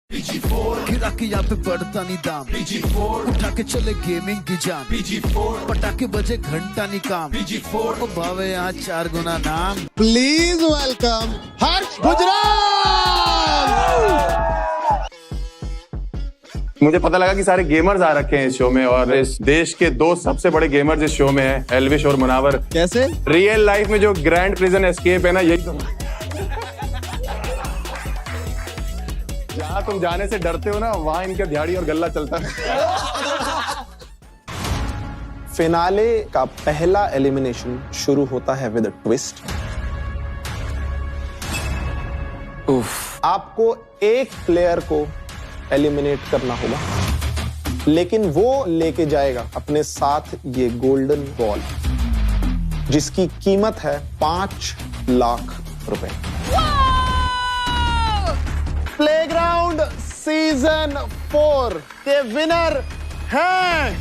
गिरा के यहाँ पे बढ़ता नहीं दाम, उठा के चले गेमिंग की जान, पटाखे बजे घंटा नहीं काम, ओ भावे यहाँ 4 गुना नाम। प्लीज वेलकम हर्ष गुजराल। मुझे पता लगा कि सारे गेमर्स आ रखे हैं इस शो में, और इस देश के 2 सबसे बड़े गेमर्स इस शो में हैं, एल्विश और मुनावर। कैसे? रियल लाइफ में जो ग्रैंड प्रिजन एस्केप है ना, यही तो जहाँ तुम जाने से डरते हो ना, वहां इनका दिहाड़ी और गल्ला चलता है। फिनाले का पहला एलिमिनेशन शुरू होता है विद अ ट्विस्ट। आपको एक प्लेयर को एलिमिनेट करना होगा, लेकिन वो लेके जाएगा अपने साथ ये गोल्डन बॉल, जिसकी कीमत है 5 लाख रुपए। प्लेग्राउंड सीजन 4 के विनर हैं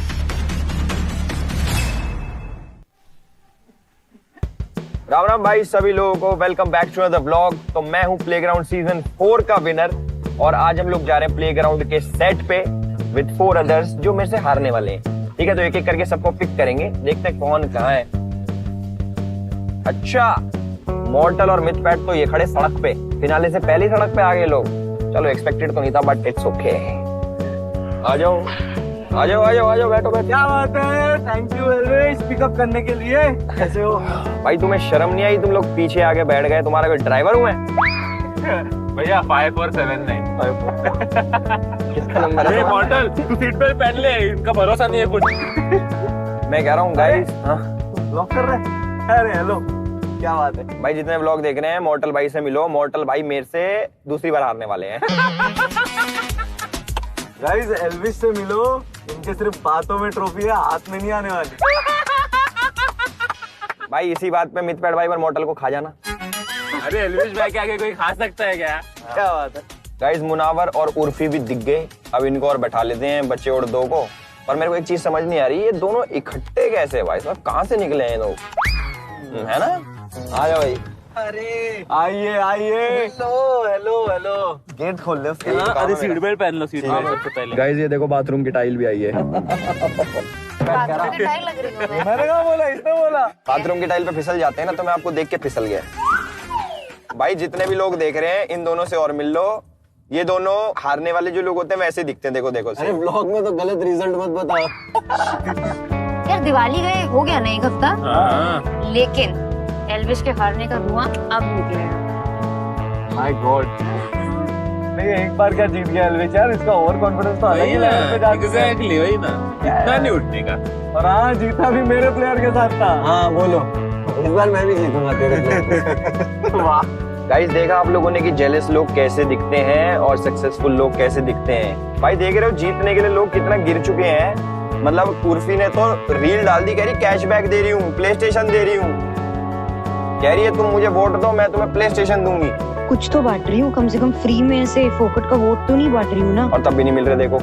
राम राम भाई सभी लोगों को, welcome back to the vlog. तो मैं हूं प्लेग्राउंड सीजन 4 का विनर, और आज हम लोग जा रहे हैं प्लेग्राउंड के सेट पे विद 4 अदर्स जो मेरे से हारने वाले हैं। ठीक है, तो एक एक करके सबको पिक करेंगे, देखते हैं कौन कहाँ है। अच्छा, मॉर्टल और मिथपैट तो ये खड़े सड़क पे, फिनाले से पहले सड़क पे आ गए लोग। चलो एक्सपेक्टेड तो नहीं था, बट इट्स ओके। आ जाओ आ जाओ आ जाओ आ जाओ, बैठो बैठो। क्या बात है, थैंक यू एल्विश पिकअप करने के लिए। कैसे हो भाई? तुम्हें शर्म नहीं आई? तुम लोग पीछे आके बैठ गए, तुम्हारा कोई ड्राइवर हूँ मैं? भैया 5479 किसका नंबर है? मॉडल तू सीट पे पहन ले, इनका भरोसा नहीं है कुछ। मैं कह रहा हूँ गाइस, ब्लॉक कर रहे? अरे हेलो, क्या बात है भाई जितने व्लॉग देख रहे हैं, मॉर्टल भाई से मिलो। मॉर्टल भाई मेरे से दूसरी बार हारने वाले हैं। गाइस एल्विश से मिलो, इनके सिर्फ बातों में ट्रॉफी है, हाथ में नहीं आने वाली। भाई इसी बात पे मिथपैट भाई और मॉर्टल को खा जाना। अरे एल्विश भाई के आगे कोई खा सकता है क्या? क्या बात है गाइस, मुनावर और उर्फी भी दिख गए, अब इनको और बैठा लेते हैं, बच्चे और 2 को। पर मेरे को एक चीज समझ नहीं आ रही, ये दोनों इकट्ठे कैसे भाई? सब कहाँ से निकले हैं लोग, है ना? आ जाओ भाई। अरे आइए आइए। हेलो हेलो हेलो, गेट खोल ले उसके। अरे सीट बेल्ट पहन लो, सीट बेल्ट से पहले। गाइस ये देखो, बाथरूम की टाइल भी आई है। मैंने कहा बोला, इसने बोला। बाथरूम की टाइल पे फिसल जाते हैं ना, तो मैं आपको देख के फिसल गया। भाई जितने भी लोग देख रहे हैं, इन दोनों से और मिल लो। ये दोनों हारने वाले जो लोग होते हैं वैसे दिखते हैं, देखो देखो। अरे व्लॉग में तो गलत रिजल्ट मत बताओ। यार दिवाली गए हो गया ना 1 हफ्ता, लेकिन एल्विश के हारने का धुआं अब निकलेगा। माय गॉड, नहीं एक बार क्या जीत गया एल्विश यार, इसका ओवर कॉन्फिडेंस तो अलग ही लेवल पे जा चुका है। एग्जैक्टली वही ना, इतना नहीं उठने का। और हाँ, जीता भी मेरे प्लेयर के साथ था। हाँ बोलो, इस बार मैं भी जीतूंगा तेरे प्लेयर। वाह गाइस, देखा आप लोगों ने कि जेलस लोग कैसे दिखते हैं और सक्सेसफुल लोग कैसे दिखते हैं। भाई देख रहे हो, जीतने के लिए लोग कितना गिर चुके हैं। मतलब उर्फी ने तो रील डाल दी, कह रही कैशबैक दे रही हूँ, प्ले स्टेशन दे रही हूँ। कह रही है तुम मुझे वोट दो, मैं तुम्हें प्ले स्टेशन दूंगी। कुछ तो बांट रही हूँ, कम से कम फ्री में ऐसे फोकट का वोट तो नहीं बांट रही हूँ ना। और तब भी नहीं मिल रहे, देखो।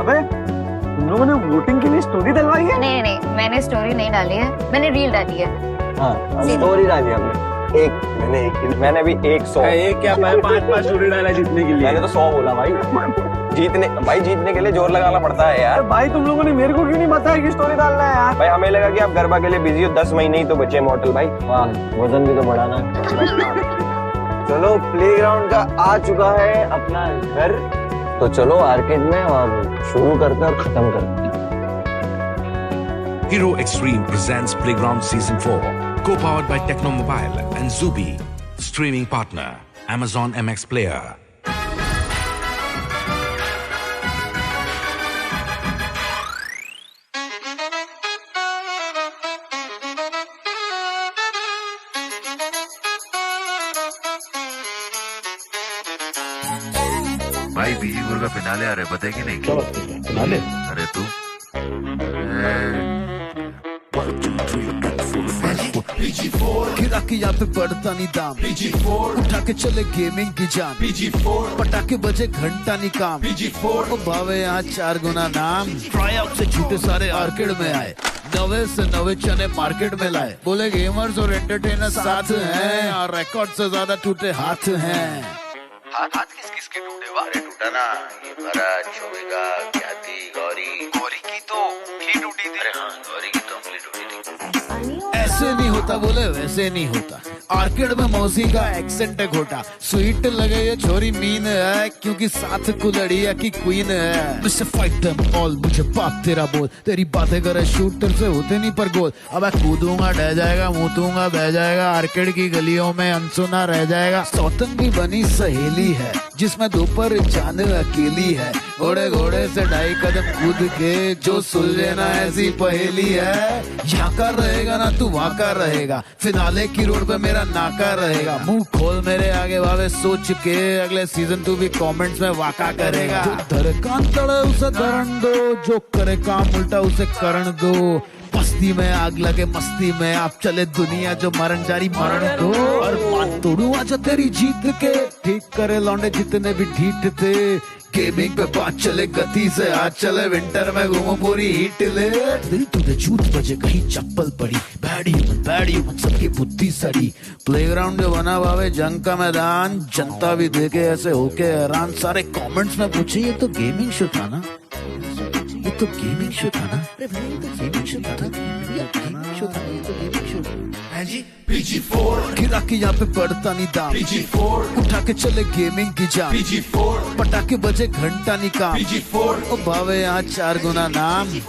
अबे तुम लोगों ने वोटिंग के लिए स्टोरी डलवाई है? नहीं नहीं, मैंने स्टोरी नहीं डाली है, मैंने रील डाली है। हाँ, स्टोरी डाली हमने। मैंने भी 100 एक क्या 5 स्टोरी डाला जीतने के लिए। मैंने तो 100 बोला भाई। जीतने के लिए जोर लगाना पड़ता है यार। भाई तुम लोगों ने मेरे को क्यों नहीं बताया कि स्टोरी डालना है यार? भाई हमें लगा कि आप गरबा के लिए बिजी हो, 10 महीने ही तो बचे मॉडल भाई। वाह, वजन भी तो बढ़ाना। चलो प्लेग्राउंड का आ चुका है अपना घर, तो चलो आर्केड में और शुरू करते और खत्म करते। Hero Extreme presents Playground Season 4, co-powered by Techno Mobile and Zubi. Streaming partner, Amazon MX Player. भाई बीजीपुर का फिनाले आ रहे, पता है कि नहीं? फिनाले? अरे तू गिरा के यहाँ पे बढ़ता नहीं दाम, उठा के चले गेमिंग की जान, पटाखे बजे घंटा नहीं काम, ओ भावे यहाँ 4 गुना नाम। ट्राई आउट से झूठे सारे आर्केड में आए, नवे से नवे चने मार्केट में लाए, बोले गेमर्स और एंटरटेनर साथ हैं, और रिकॉर्ड से ज्यादा टूटे हाथ हैं। हाथ हाथ किस किस के टूटे? अरे टूटा ना, ये भरत, शोभिका, ख्याति, गौरी। गौरी की तो उंगली टूटी थी। अरे हाँ, गौरी की तो उंगली टूटी थी। ऐसे नहीं होता बोले वैसे नहीं होता। आर्केड में मौसी का एक्सेंट है खोटा। स्वीट लगे ये छोरी मीन है क्योंकि साथ कुलड़िया की क्वीन है। मुझसे फाइट देम ऑल, मुझे बात तेरा बोल। तेरी बातें करे शूटर से होते नहीं पर गोल। अब मैं कूदूंगा ढह जाएगा, मुतूंगा बह जाएगा। आर्केड की गलियों में अनसुना रह जाएगा। सौतन भी बनी सहेली है जिसमें दोपहर जाने अकेली है। घोड़े घोड़े से 2.5 कदम कूद के जो सुलझे ना ऐसी पहेली है। यहाँ का रहेगा ना तू वहाँ का रहेगा। फिनाले की रोड पे मेरा नाका रहेगा। मुंह खोल मेरे आगे भावे सोच के, अगले सीजन तू भी कमेंट्स में वाका करेगा। जो धरे कान तड़े उसे धरन दो, जो करे काम उल्टा उसे करण दो। मस्ती में आग लगे मस्ती में आप चले दुनिया जो मरण जारी मरण दो। और बात तोड़ू आज तेरी जीत के, ठीक करे लौंडे जितने भी ढीठ थे। गेमिंग पे बात चले गति से, आज चले विंटर में घूमो पूरी हीट ले। दिल तुझे झूठ बजे कहीं चप्पल पड़ी। बैड ह्यूमन सबकी बुद्धि सड़ी। प्लेग्राउंड जो बना भावे जंग का मैदान, जनता भी देखे ऐसे होके हैरान। सारे कमेंट्स में पूछे ये तो गेमिंग शो था ना, ये तो गेमिंग शो था ना। अरे भाई ये तो गेमिंग शो था, ये गेमिंग शो था, ये तो गेमिंग शो था। PG4 गिरा के यहाँ पे बढ़ता नहीं दाम। PG4 उठा के चले गेमिंग की जान। PG4 पटाखे बजे घंटा नहीं काम। PG4 ओ भावे यहाँ 4 गुना नाम।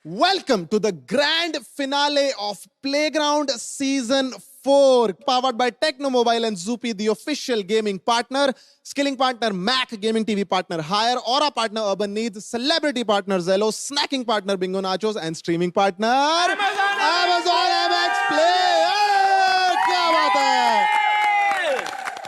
Welcome to the grand finale of Playground Season 4, powered by Techno Mobile and Zoopy, the official gaming partner, skilling partner Mac, gaming TV partner Hire, Aura partner Urban Needs, celebrity partner Zello, snacking partner Bingo Nachos, and streaming partner Amazon MX Play। क्या बात है।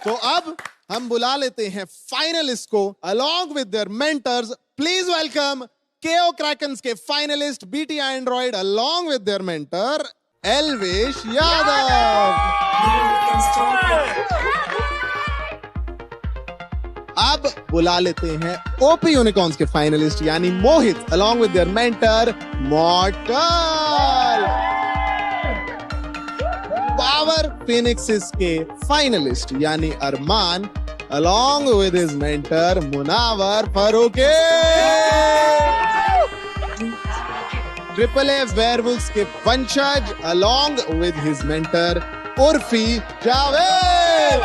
तो अब हम बुला लेते हैं finalist को along with their mentors। Please welcome KO Krakens के finalist BT Android along with their mentor Elvish Yadav. अब बुला लेते हैं ओपी यूनिकॉर्न्स के फाइनलिस्ट यानी Mohit along with their mentor Mortal. Power phoenixes के फाइनलिस्ट यानी Armaan along with his mentor Munawar Faruqui. AAA werewolves के Vanshaj along with his mentor Urfi Javed.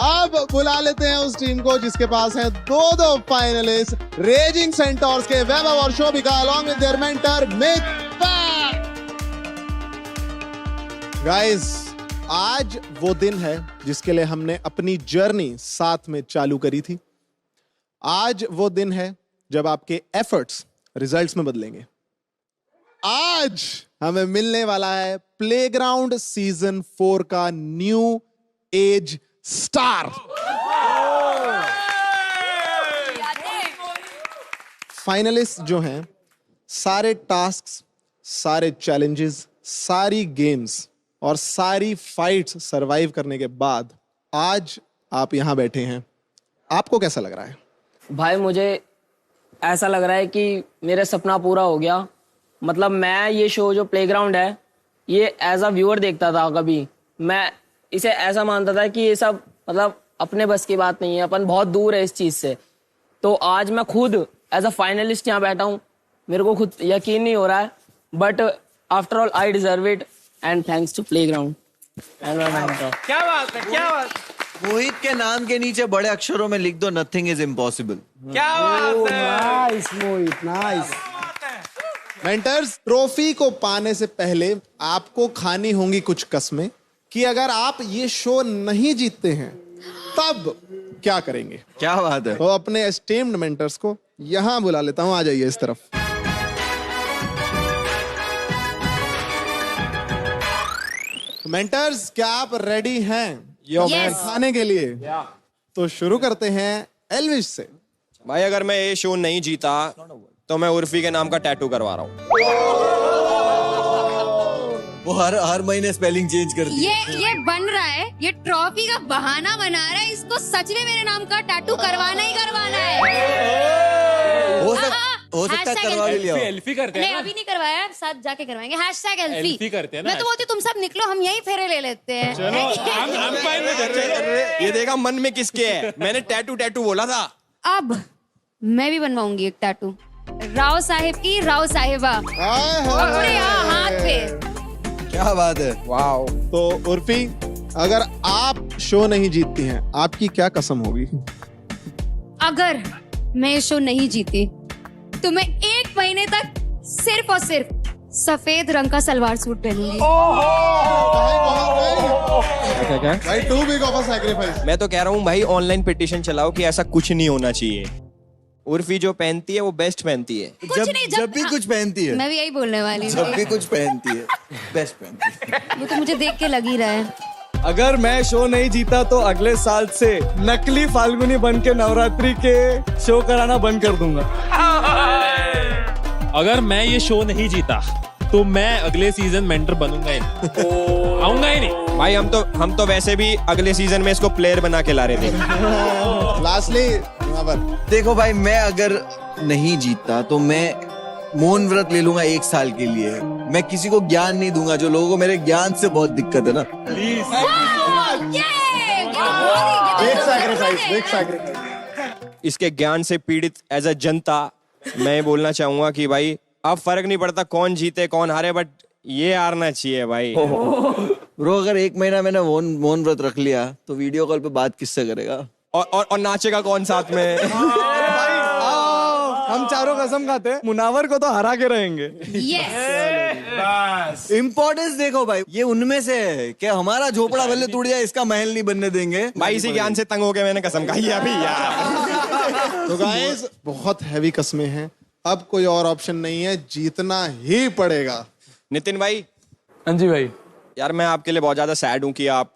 अब बुला लेते हैं उस टीम को जिसके पास है दो फाइनलिस्ट रेजिंग सेंटोर्स के वैभव और Shobhika along with their mentor Mythpat. Guys, आज वो दिन है जिसके लिए हमने अपनी जर्नी साथ में चालू करी थी। आज वो दिन है जब आपके एफर्ट्स रिजल्ट्स में बदलेंगे। आज हमें मिलने वाला है प्लेग्राउंड सीजन 4 का न्यू एज स्टार। फाइनलिस्ट जो हैं, सारे टास्क्स, सारे चैलेंजेस, सारी गेम्स और सारी फाइट्स सरवाइव करने के बाद आज आप यहां बैठे हैं। आपको कैसा लग रहा है? भाई मुझे ऐसा लग रहा है कि मेरा सपना पूरा हो गया। मतलब मैं ये शो जो प्लेग्राउंड है ये एज अ व्यूअर देखता था। कभी मैं इसे ऐसा मानता था कि ये सब मतलब अपने बस की बात नहीं है, अपन बहुत दूर है इस चीज से। तो आज मैं खुद एज अ फाइनलिस्ट यहाँ बैठा हूँ, मेरे को खुद यकीन नहीं हो रहा है, but after all I deserve it and thanks to Playground. क्या बात है, क्या बात। मोहित के नाम के नीचे बड़े अक्षरों में लिख दो नथिंग इज इम्पॉसिबल। क्या बात है। नाइस मोहित, नाइस। मेंटर्स, ट्रॉफी को पाने से पहले आपको खानी होंगी कुछ कसमें कि अगर आप ये शो नहीं जीतते हैं तब क्या करेंगे। क्या बात है। तो अपने एस्टीम्ड मेंटर्स को यहां बुला लेता हूं, आ जाइए इस तरफ। मेंटर्स, क्या आप रेडी हैं Yes. खाने के लिए? तो शुरू करते हैं एल्विश से। भाई अगर मैं ये शो नहीं जीता तो मैं उर्फी के नाम का टैटू करवा रहा हूँ। वो हर महीने स्पेलिंग चेंज कर दी। ये बन रहा है, ये ट्रॉफी का बहाना बना रहा है। इसको सच में मेरे नाम का टैटू करवाना ही करवाना है। हो सकता है करवा भी लिया हो। सेल्फी करते हैं नहीं ना। अभी नहीं करवाया, साथ जाके करवाएंगे। हैशटैग सेल्फी एल्फी करते हैं ना। मैं तो बोलती हूँ, तुम सब निकलो, हम यहीं फेरे ले लेते हैं। चलो हम फाइन में करते हैं। ये देखा मन में किसके है, मैंने टैटू बोला था। अब मैं भी बनवाऊंगी एक टैटू, राव साहिब की राव साहिबा अपने यहाँ हाथ पे। क्या बात है, वाओ। तो उर्फी, अगर आप शो नहीं जीतती हैं, आपकी क्या कसम होगी? अगर मैं ये शो नहीं जीती तो मैं 1 महीने तक सिर्फ और सिर्फ सफेद रंग का सलवार सूट पहनूंगी। भाई too big of a sacrifice. मैं तो कह रहा हूँ भाई, ऑनलाइन पिटीशन चलाओ कि ऐसा कुछ नहीं होना चाहिए। उर्फी जो पहनती है वो बेस्ट पहनती है। जब भी कुछ पहनती है, मैं भी यही बोलने वाली हूँ। जब भी कुछ पहनती है बेस्ट पहनती है। वो तो मुझे देख के लग ही रहा है। अगर मैं शो नहीं जीता तो अगले साल से नकली फाल्गुनी बन के नवरात्रि के शो कराना बंद कर दूंगा। अगर मैं ये शो नहीं जीता तो मैं अगले सीजन मेंटर बनूंगा ही नहीं, आऊंगा ही नहीं। भाई हम तो वैसे भी अगले सीजन में इसको प्लेयर बना के ला रहे थे। लास्टली देखो भाई, मैं अगर नहीं जीतता तो मैं मौन व्रत ले लूंगा 1 साल के लिए। मैं किसी को ज्ञान नहीं दूंगा, जो लोगों को मेरे ज्ञान से बहुत दिक्कत है ना। इसके ज्ञान से पीड़ित एज अ जनता मैं बोलना चाहूंगा कि भाई अब फर्क नहीं पड़ता कौन जीते कौन हारे, बट ये हारना चाहिए भाई। ब्रो, अगर 1 महीना मैंने मौन व्रत रख लिया तो वीडियो कॉल पे बात किससे करेगा? और नाचेगा कौन साथ में? हम चारों कसम खाते हैं, मुनावर को तो हरा के रहेंगे। इम्पोर्टेंस देखो भाई, ये उनमें से है कि हमारा झोपड़ा भले टूट जाए, इसका महल नहीं बनने देंगे। भाई इसी ज्ञान से तंग हो गए, मैंने कसम खाई अभी यार। तो गाइस, बहुत हैवी कस्में हैं, अब कोई और ऑप्शन नहीं है, जीतना ही पड़ेगा। नितिन भाई। हाँ जी भाई। यार मैं आपके लिए बहुत ज्यादा सैड हूँ कि आप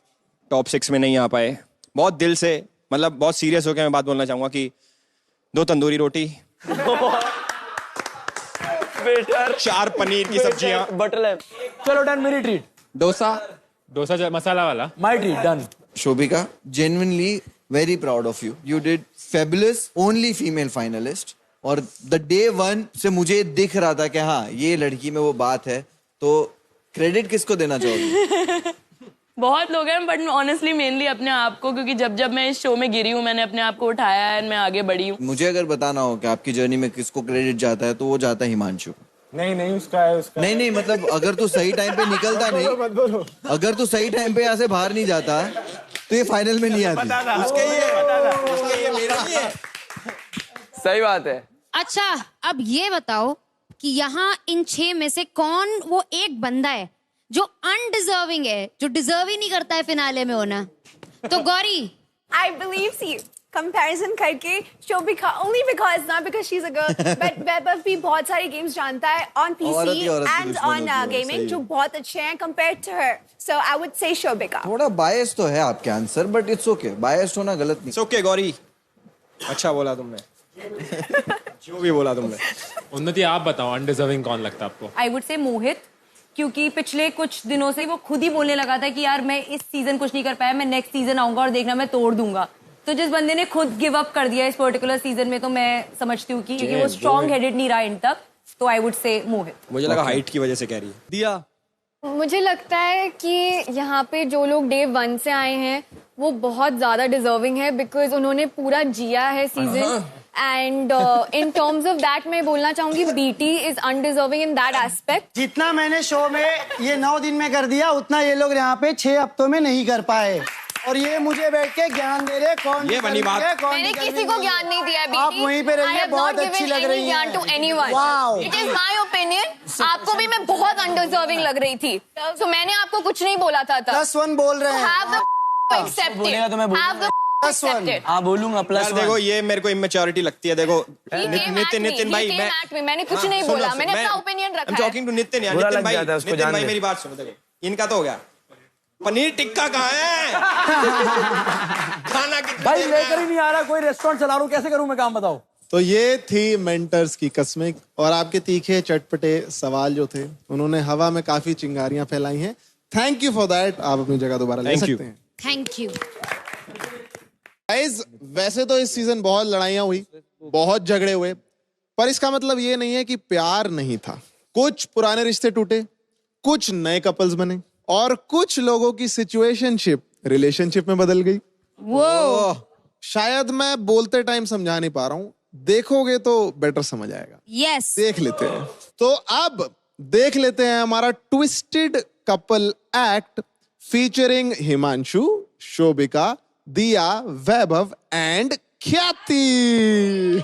टॉप 6 में नहीं आ पाए। बहुत दिल से, मतलब बहुत सीरियस होकर मैं बात बोलना चाहूंगा कि 2 तंदूरी रोटी, 4 पनीर की सब्जियां, बटर लैम्प। चलो डन, मेरी ट्रीट। डोसा मसाला वाला, my treat done. Shobhika, genuinely very proud of you. You did fabulous, only female finalist. और the day 1 से मुझे दिख रहा था कि हाँ ये लड़की में वो बात है, तो क्रेडिट किसको देना चाहोगे? बहुत लोग हैं, बट ऑनेस्टली मेनली अपने आप को, क्योंकि जब मैं इस शो में गिरी हूँ मैंने अपने आप को उठाया है, मैं आगे बढ़ी हूँ। मुझे अगर बताना हो कि आपकी जर्नी में किसको क्रेडिट जाता है तो वो जाता है हिमांशु। नहीं उसका है, उसका नहीं मतलब अगर तू सही टाइम पे निकलता नहीं, अगर तू सही टाइम पे यहाँ से बाहर नहीं जाता तो ये फाइनल में नहीं आती। उसके ये मेरा ही है। सही बात है। अच्छा अब ये बताओ कि यहाँ इन 6 में से कौन वो एक बंदा है जो अनडिजर्विंग है, जो डिजर्व ही नहीं करता है फिनाले में होना? तो गौरी, I believe सी कंपैरिजन करके Shobhika, only because not because she's a girl, but वैभव भी बहुत सारे गेम्स जानता है on PC and on gaming जो बहुत अच्छे हैं compared to her, so I would say Shobhika. थोड़ा बायस तो है आपके आंसर, बट इट्स ओके, बायस होना गलत नहीं। It's okay गौरी, अच्छा बोला तुमने। जो भी बोला तुमने। उन्नति आप बताओ, अनडिजर्विंग कौन लगता है आपको? आई वुड से मोहित, क्योंकि पिछले कुछ दिनों से वो खुद ही बोलने लगा था कि यार मैं इस सीजन कुछ नहीं कर पाया, मैं नेक्स्ट सीजन आऊंगा और देखना मैं तोड़ दूंगा। तो जिस बंदे ने खुद गिव अप कर दिया इस पर्टिकुलर सीजन में, तो मैं समझती हूँ कि क्योंकि वो स्ट्रॉन्ग हेडेड नहीं रहा इन तक, तो आई वुड से मोहित। मुझे लगा हाइट की वजह से कह रही है। दिया, मुझे लगता है कि यहाँ पे जो लोग डे 1 से आए हैं वो बहुत ज्यादा डिजर्विंग है, बिकॉज उन्होंने पूरा जिया है season, and in terms of that मैं बोलना चाहूंगी BT is undeserving in that aspect. जितना मैंने शो में ये 9 दिन में कर दिया, उतना ये लोग यहाँ पे 6 हफ्तों में नहीं कर पाए, और ये मुझे बैठ के ज्ञान दे रहे कौन ये बनी बात। मैंने किसी को ज्ञान नहीं दिया बीटी, आप वहीं पे रहिए, बहुत अच्छी लग रही है। To anyone, it is my opinion. आपको भी मैं बहुत अनडिजर्विंग लग रही थी, तो मैंने आपको कुछ नहीं बोला था। +1 बोल रहे हैं। Have the accepted, have the accepted। हाँ बोलूंगा यार देखो, ये मेरे को इमेच्योरिटी लगती है। देखो नितिन भाई, मैंने कुछ नहीं बोला, मैंने अपना ओपिनियन रखा है। टॉकिंग टू नितिन यार। नितिन भाई मेरी बात सुनो। देखो इनका तो हो गया, पनीर टिक्का कहाँ है? खाना कितना भाई लेकर ही नहीं आ रहा, कोई रेस्टोरेंट चला रहा हूँ, कैसे करूँ मैं काम, बताओ। तो ये थी मेंटर्स की कस्में, और आपके तीखे चटपटे सवाल जो थे उन्होंने हवा में काफी चिंगारियां फैलाई हैं। Thank you for that. आप अपनी जगह दोबारा ले सकते हैं। थैंक यू गाइस, वैसे तो इस सीजन बहुत लड़ाइयां हुई, बहुत झगड़े हुए, पर इसका मतलब ये नहीं है कि प्यार नहीं था। कुछ पुराने रिश्ते टूटे, कुछ नए कपल्स बने और कुछ लोगों की सिचुएशनशिप रिलेशनशिप में बदल गई। वो शायद मैं बोलते टाइम समझा नहीं पा रहा हूं, देखोगे तो बेटर समझ आएगा। यस, देख लेते हैं। तो अब देख लेते हैं हमारा twisted couple act featuring Himanshu, Shobhika, दिया, वैभव एंड ख्याति।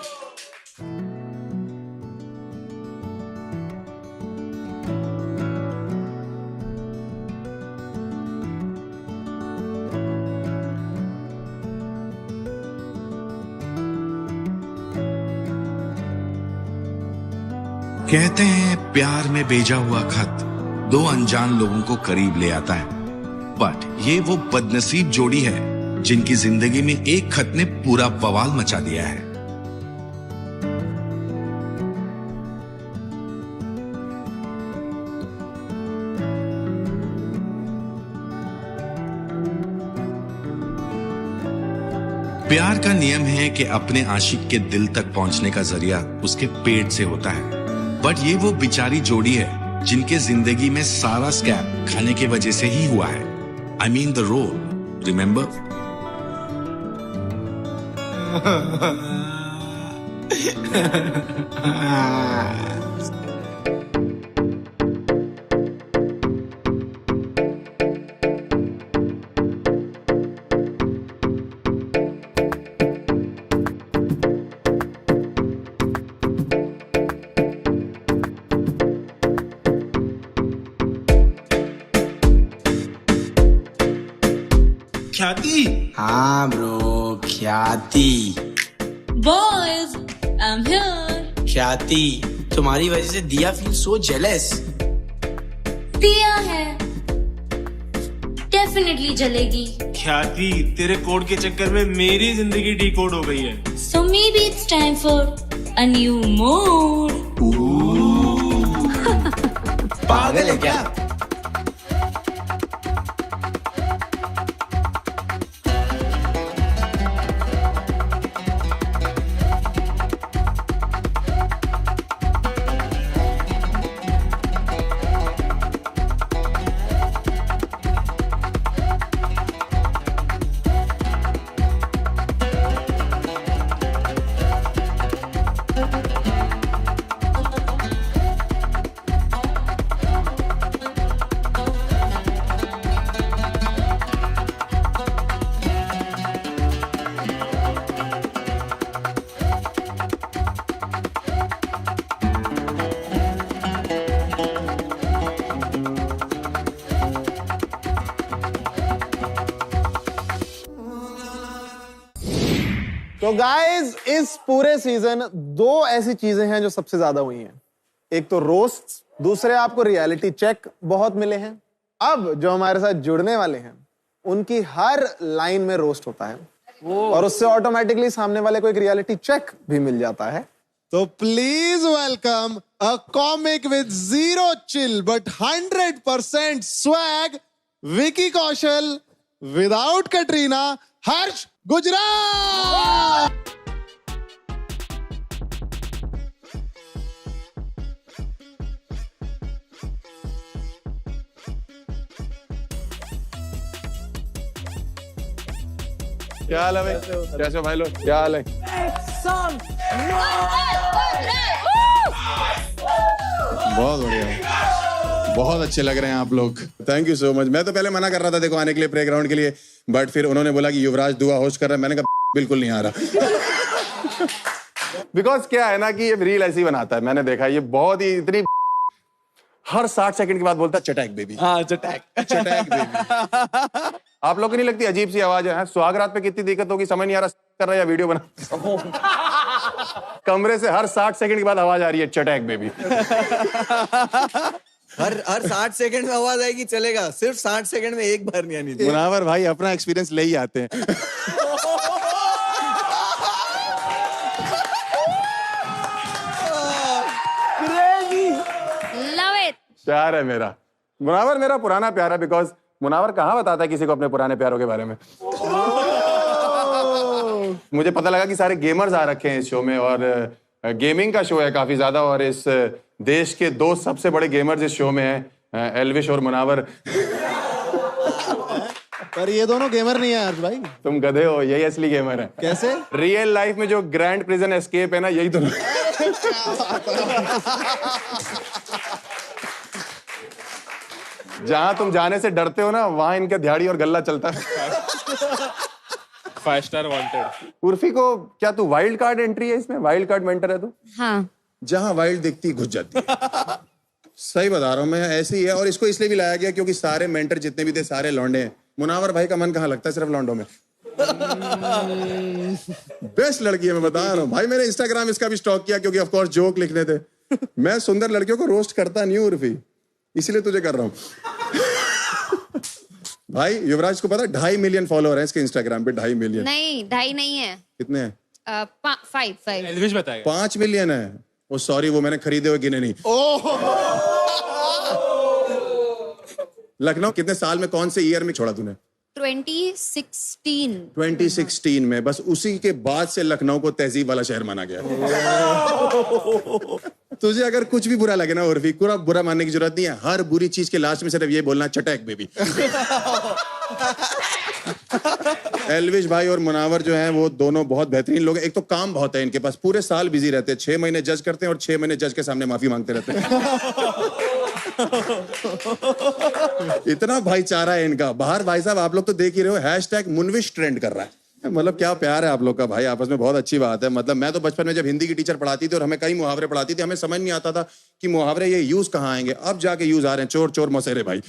कहते हैं प्यार में भेजा हुआ खत दो अनजान लोगों को करीब ले आता है, बट ये वो बदनसीब जोड़ी है जिनकी जिंदगी में एक खत ने पूरा बवाल मचा दिया है। प्यार का नियम है कि अपने आशिक के दिल तक पहुंचने का जरिया उसके पेट से होता है, बट ये वो बेचारी जोड़ी है जिनके जिंदगी में सारा स्कैम खाने की वजह से ही हुआ है। I mean the roll, remember? ख्याति? हाँ ब्रो, ख्याति। Boys, I'm here. ख्याति, तुम्हारी वजह से दिया फील सो जेलस। दिया है, डेफिनेटली जलेगी। ख्याति, तेरे कोड के चक्कर में मेरी जिंदगी डिकोड हो गई है। So maybe it's time for a new mode. पागल है क्या? तो गाइज इस पूरे सीजन दो ऐसी चीजें हैं जो सबसे ज्यादा हुई हैं। एक तो रोस्ट, दूसरे आपको रियलिटी चेक बहुत मिले हैं। अब जो हमारे साथ जुड़ने वाले हैं उनकी हर लाइन में रोस्ट होता है और उससे ऑटोमेटिकली सामने वाले को एक रियलिटी चेक भी मिल जाता है। तो please welcome a comic with zero chill but 100% swag, Vicky Kaushal without Katrina, Harsh Gujarat. क्या हाल है भाई? कैसे हो भाई लोग? क्या हाल है? बहुत बढ़िया, बहुत अच्छे लग रहे हैं आप लोग। Thank you so much. मैं तो पहले मना कर रहा था देखो आने के लिए प्लेग्राउंड के लिए, बट फिर उन्होंने बोला कि युवराज दुआ होस्ट कर रहा है। मैंने कहा बिल्कुल नहीं आ रहा। बिकॉज क्या है ना कि ये रील ऐसी बनाता है, मैंने देखा ये बहुत ही इतनी हर 60 सेकंड के बाद बोलता है चटैक बेबी। हाँ चटैक चटैक बेबी। आप लोग को नहीं लगती अजीब सी आवाज है? सुहागरात पे कितनी दिक्कत होगी, समझ नहीं आ रहा कर रहा है या वीडियो बना। कमरे से हर 60 सेकंड के बाद आवाज आ रही है चटैक बेबी। हर 60 सेकंड में आवाज आएगी चलेगा, सिर्फ 60 सेकंड में एक बार नहीं आनी थी। मुनावर भाई अपना एक्सपीरियंस ले ही आते हैं। Love it. प्यार है मेरा मुनावर, मेरा पुराना प्यार है। बिकॉज मुनावर कहाँ बताता है किसी को अपने पुराने प्यारों के बारे में। मुझे पता लगा कि सारे गेमर्स आ रखे हैं इस शो में और गेमिंग का शो है काफी ज्यादा, और इस देश के दो सबसे बड़े गेमर्स इस शो में हैं, एल्विश और मुनावर। पर ये दोनों गेमर नहीं है हर्ष भाई। तुम गधे हो, यही असली गेमर है। कैसे? रियल लाइफ में जो ग्रैंड प्रिजन एस्केप है ना, यही तो। जहां तुम जाने से डरते हो ना, वहां इनका दिहाड़ी और गल्ला चलता है। 5 स्टार वांटेड। उर्फी को क्या तू वाइल्ड कार्ड एंट्री है इसमें? वाइल्ड कार्ड मेंटर है तू? हाँ। जहां वाइल्ड दिखती घुस जाती है। सही बता रहा हूं मैं, ऐसे ही है। और इसको इसलिए भी लाया गया क्योंकि सारे मेंटर जितने भी थे सारे लौंडे हैं। मुनावर भाई का मन कहाँ लगता है सिर्फ लौंडों में। बेस्ट लड़की है, मैं बता रहा हूँ भाई। मैंने इंस्टाग्राम इसका भी स्टॉक किया क्योंकि ऑफ कोर्स जोक लिखने थे। मैं सुंदर लड़कियों को रोस्ट करता नहीं हूँ उर्फी, इसलिए तुझे कर रहा हूँ। भाई युवराज को पता 2.5 मिलियन फॉलोअर हैं इसके इंस्टाग्राम पे। 2.5 मिलियन नहीं, 2.5 नहीं है। कितने हैं? 5 एल्विश बताएगा। 5 मिलियन है। ओ सॉरी, वो मैंने खरीदे हुए गिने नहीं। लखनऊ कितने साल में, कौन से ईयर में छोड़ा तूने? 2016 में। बस उसी के बाद से लखनऊ को तहजीब वाला शहर माना गया। तुझे अगर कुछ भी बुरा लगे ना उर्फी, पूरा बुरा मानने की जरूरत नहीं है। हर बुरी चीज के लास्ट में सिर्फ ये बोलना, चटैक बेबी। एल्विश भाई और मुनावर जो हैं वो दोनों बहुत बेहतरीन लोग हैं। एक तो काम बहुत है इनके पास, पूरे साल बिजी रहते हैं। 6 महीने जज करते हैं और 6 महीने जज के सामने माफी मांगते रहते हैं। इतना भाईचारा है इनका। बाहर भाई साहब आप लोग तो देख ही रहे हो, हैशटैग मुनविश ट्रेंड कर रहा है। मतलब क्या प्यार है आप लोग का भाई आपस में, बहुत अच्छी बात है। मतलब मैं तो बचपन में जब हिंदी की टीचर पढ़ाती थी और हमें कई मुहावरे पढ़ाती थी, हमें समझ नहीं आता था कि मुहावरे ये यूज कहाँ आएंगे। अब जाके यूज आ रहे हैं, चोर चोर मौसेरे भाई।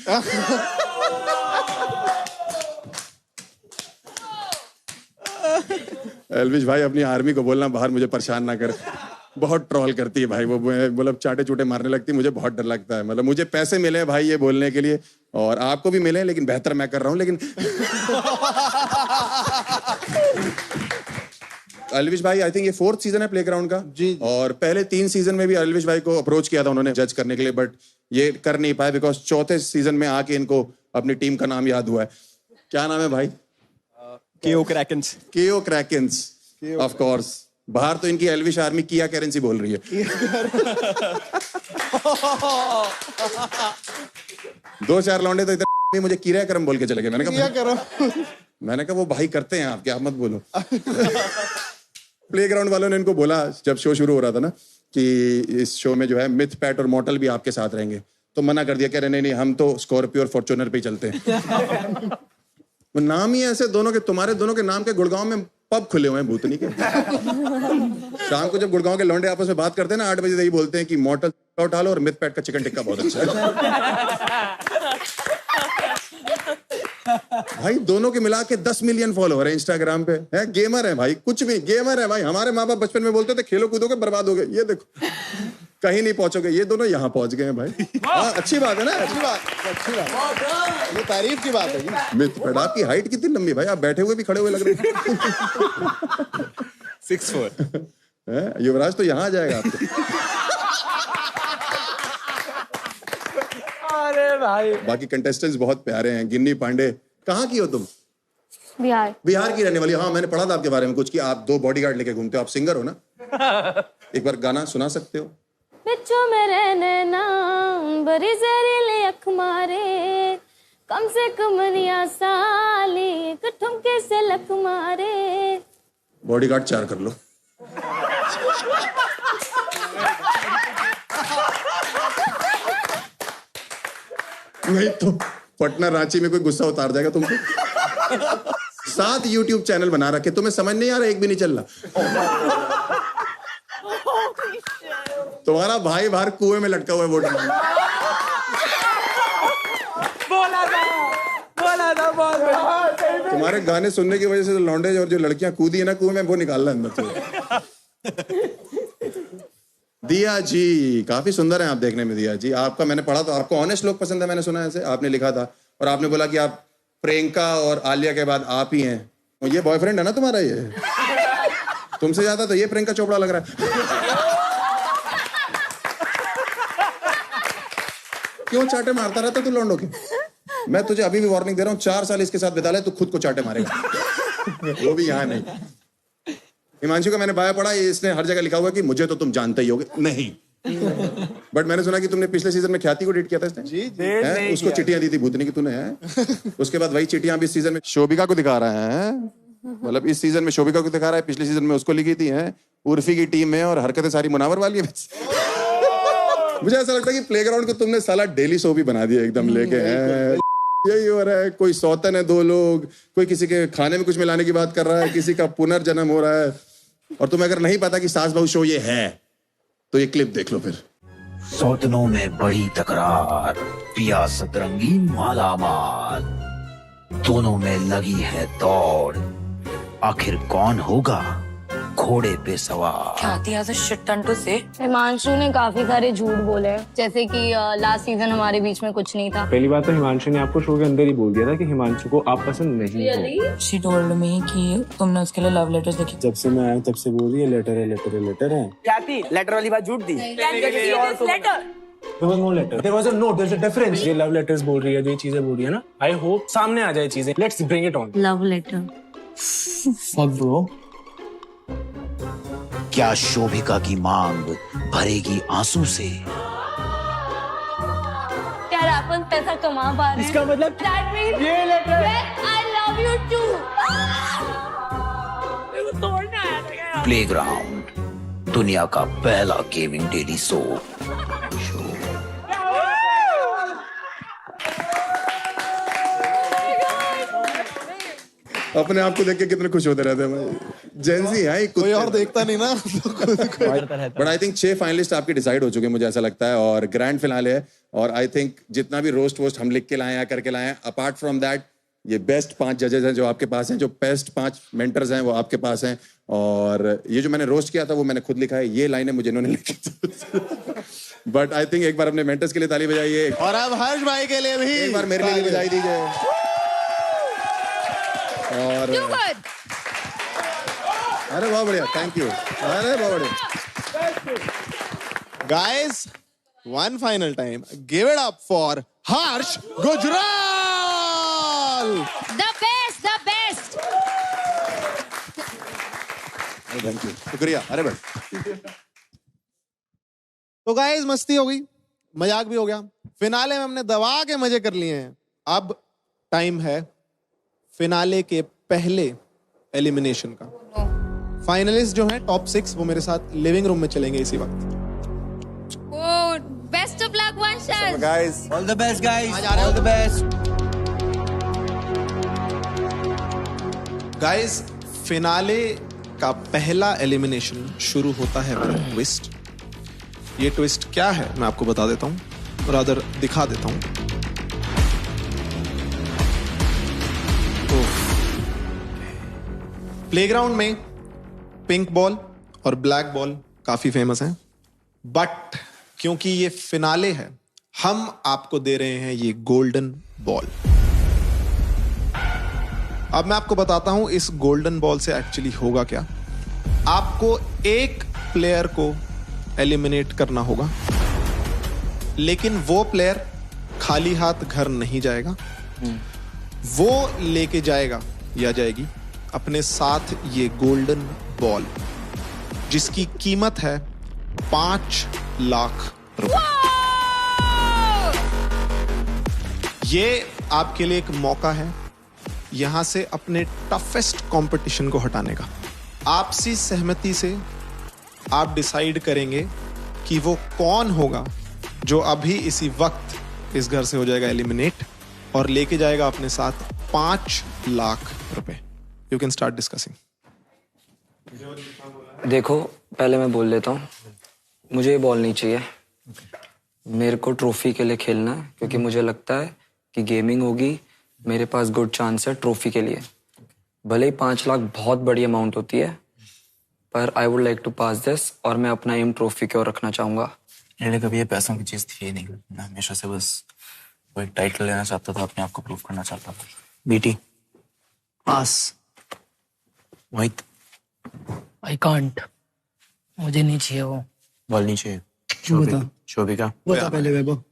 एल्विश भाई अपनी आर्मी को बोलना बाहर मुझे परेशान ना कर, बहुत ट्रोल करती है भाई वो। मतलब चाटे चूटे मारने लगती है, मुझे बहुत डर लगता है। मतलब मुझे पैसे मिले भाई ये बोलने के लिए, और आपको भी मिले, लेकिन बेहतर मैं कर रहा हूँ। लेकिन एल्विश भाई आई थिंक ये 4th सीजन है प्लेग्राउंड का जी। और पहले 3 सीजन में भी एल्विश भाई को अप्रोच किया था उन्होंने जज करने के लिए, बट ये कर नहीं पाए बिकॉज 4थे सीजन में आके इनको अपनी टीम का नाम याद हुआ है। क्या नाम है भाई? केओ क्रैकेंस। केओ क्रैकेंस, ऑफ कोर्स। बाहर तो इनकी एल्विश आर्मी किया करेंसी बोल रही है। 2-4 लौंडे तो इतने मुझे किरा करम बोल के चले गए। मैंने कहा वो भाई करते हैं आप, क्या मत बोलो। प्लेग्राउंड वालों ने इनको बोला जब शो शुरू हो रहा था ना कि इस शो में जो है मिथ, पैट और मॉर्टल भी आपके साथ रहेंगे, तो मना कर दिया। कह रहे नहीं, हम तो स्कॉर्पियो और फॉर्च्यूनर पे ही चलते हैं। वो नाम ही ऐसे दोनों के, तुम्हारे दोनों के नाम के गुड़गांव में पब खुले हुए हैं भूतनी के। शाम को जब गुड़गांव के लौंडे आपस में बात करते हैं ना 8 बजे, यही बोलते हैं कि मॉर्टल उठा लो और मिथ पैट का चिकन टिक्का बहुत अच्छा है। भाई दोनों के मिला के 10 मिलियन फॉलोअर है इंस्टाग्राम पे। है गेमर है भाई, कुछ भी गेमर है भाई। हमारे माँ बाप बचपन में बोलते थे खेलो कूदोगे बर्बाद हो गए, ये देखो कहीं नहीं पहुंचोगे। ये दोनों यहाँ पहुंच गए हैं भाई। अच्छी बात है ना, अच्छी बात। ये तारीफ की बात है। मिथ पैट, आपकी हाइट कितनी लंबी भाई, आप बैठे हुए भी खड़े हुए लग रहे हैं। 6'4". युवराज तो यहाँ आ जाएगा आपको। अरे भाई बाकी कंटेस्टेंट्स बहुत प्यारे हैं। गिन्नी पांडे, कहाँ की हो तुम? बिहार की रहने वाली। हाँ मैंने पढ़ा था आपके बारे में कुछ कि आप 2 बॉडीगार्ड लेके घूमते हो। आप सिंगर हो ना? एक बार गाना सुना सकते हो? बिच्छू मेरे नैना बड़ी जहरीली अख मारे, कम से कम निया साली ठुमके से लख मारे। बॉडीगार्ड 4 कर लो। नहीं तो पटना रांची में कोई गुस्सा उतार जाएगा तुमको। 7 YouTube चैनल बना रखे, तुम्हें समझ नहीं आ रहा, एक भी नहीं चल रहा। तुम्हारा भाई बाहर कुएं में लटका हुआ है वोट मांगने। तुम्हारे गाने सुनने की वजह से लौंडे और जो लड़कियां कूदी है ना कुएं में, वो निकालना अंदर से। दिया जी काफी सुंदर हैं आप देखने में। दिया जी आपका मैंने पढ़ा तो आपको ऑनेस्ट लोग पसंद है, मैंने सुना ऐसे आपने लिखा था। और आपने बोला कि आप प्रियंका और आलिया के बाद आप ही हैं। ये बॉयफ्रेंड है ना तुम्हारा? ये तुमसे ज्यादा तो ये प्रियंका चोपड़ा लग रहा है। क्यों चाटे मारता रहता तू लौंडों के? मैं तुझे अभी भी वार्निंग दे रहा हूँ, 4 साल इसके साथ बिता ले, तू खुद को चाटे मारेगा। वो भी यहाँ नहीं। हिमांशु का मैंने बायो पढ़ा, इसने हर जगह लिखा हुआ कि मुझे तो तुम जानते ही होगे। नहीं बट मैंने सुना कि तुमने पिछले सीजन में ख्याति को डेट किया था इसने। जी है? उसको चिट्ठियां दी थी भूतनी की तूने है। उसके बाद वही चिट्ठियां भी इस सीजन में शोभिका को दिखा रहा है। मतलब इस सीजन में शोभिका को दिखा रहा है, पिछले सीजन में उसको लिखी थी है उर्फी की टीम में, और हरकतें सारी मुनावर वाली है। मुझे ऐसा लगता है कि प्लेग्राउंड को तुमने साला डेली शो भी बना दिया एकदम लेके है। यही हो रहा है, कोई सौतन है 2 लोग, कोई किसी के खाने में कुछ मिलाने की बात कर रहा है, किसी का पुनर्जन्म हो रहा है। और तुम्हें अगर नहीं पता कि सास बहू शो ये है तो ये क्लिप देख लो फिर। सौतनों में बड़ी तकरार, पिया सतरंगी मालामाल, दोनों में लगी है दौड़, आखिर कौन होगा घोड़े पे सवार। ख्याति has a shit ton to say. Himanshu ने काफी सारे झूठ बोले हैं, जैसे कि लास्ट सीजन हमारे बीच में कुछ नहीं था। पहली बात तो हिमांशु ने आपको शो के अंदर ही बोल दिया था कि हिमांशु को आप पसंद नहीं हो। She told me कि तुमने उसके लिए लव लेटर्स लिखे। जब से मैं आया तब से बोल रही है लेटर है, लेटर है, लेटर है। ख्याति लेटर वाली बात झूठ दी। There was no letter. There was a note. There's a difference. ये लव लेटर्स बोल रही है, जो ये चीजें बोल रही है ना, आई होप सामने आ जाए चीजें। Let's bring it on. Love letter. Fuck bro. क्या शोभिका की मांग भरेगी आंसू से? क्या अपन पैसा कमा पा रहे हैं? इसका मतलब That means ये letter I love you too. मेरे को तोड़ना है। प्लेग्राउंड, दुनिया का पहला गेमिंग डेली शो। अपने आप को देख के कितने खुश होते रहते हैं। जेंजी है, कोई और देखता नहीं ना। बट आई थिंक 6 फाइनलिस्ट आपके डिसाइड हो चुके हैं, मुझे ऐसा लगता है, और ग्रैंड फिनाले है। और आई थिंक जितना भी रोस्ट वोस्ट हम लिख के लाए हैं, करके लाए हैं, अपार्ट फ्रॉम दैट ये बेस्ट 5 जजेस हैं जो आपके पास हैं, जो बेस्ट 5 मेंटर्स हैं वो आपके पास हैं। और ये जो मैंने रोस्ट किया था वो मैंने खुद लिखा है, ये लाइनें मुझे इन्होंने लिखी थी। बट आई थिंक एक बार अपने मेंटर्स के लिए ताली बजाइए, और अब हर्ष भाई के लिए भी एक बार मेरे लिए भी बजाई दीजिए। और अरे बहुत बढ़िया, थैंक यू। अरे बहुत बढ़िया guys, one final time, give it up for Harsh Gujral. The best, the best. Thank you, शुक्रिया। अरे भाई तो गाइस, मस्ती हो गई, मजाक भी हो गया, फिनाले में हमने दबा के मजे कर लिए हैं। अब टाइम है फिनाले के पहले एलिमिनेशन का। फाइनलिस्ट जो हैं टॉप 6 वो मेरे साथ लिविंग रूम में चलेंगे इसी वक्त। Oh, best of luck, Vanshal. guys, All the best, guys. आ जा रहे हो? All the best. Guys, finale का पहला एलिमिनेशन शुरू होता है विद ट्विस्ट। ये ट्विस्ट क्या है मैं आपको बता देता हूँ, रादर दिखा देता हूँ। प्लेग्राउंड में पिंक बॉल और ब्लैक बॉल काफी फेमस हैं, बट क्योंकि ये फिनाले है, हम आपको दे रहे हैं ये गोल्डन बॉल। अब मैं आपको बताता हूं इस गोल्डन बॉल से एक्चुअली होगा क्या। आपको एक प्लेयर को एलिमिनेट करना होगा, लेकिन वो प्लेयर खाली हाथ घर नहीं जाएगा। वो लेके जाएगा या जाएगी अपने साथ ये गोल्डन बॉल, जिसकी कीमत है 5 लाख रुपए। ये आपके लिए एक मौका है यहां से अपने टफेस्ट कंपटीशन को हटाने का। आपसी सहमति से आप डिसाइड करेंगे कि वो कौन होगा जो अभी इसी वक्त इस घर से हो जाएगा एलिमिनेट और लेके जाएगा अपने साथ 5 लाख रुपए। You can start discussing. देखो, पहले मैं बोल देता हूँ, मुझे ये बॉल नहीं चाहिए। मेरे को ट्रॉफी के लिए खेलना है, क्योंकि मुझे लगता है कि गेमिंग होगी, मेरे पास गुड चांस है ट्रॉफी के लिए। भले ही 5 लाख बहुत बड़ी अमाउंट होती है, पर I would like to pass this, और मैं अपना एम ट्रॉफी की ओर रखना चाहूंगा। मेरे कभी ये पैसों की चीज थी नहीं, मैं हमेशा से बस वो एक टाइटल लेना चाहता था, अपने आप को प्रूव करना चाहता था। BT pass Mohit, I can't, मुझे नहीं चाहिए वो बॉल नहीं चाहिए। बता। शोभिका बता पहले वैभव।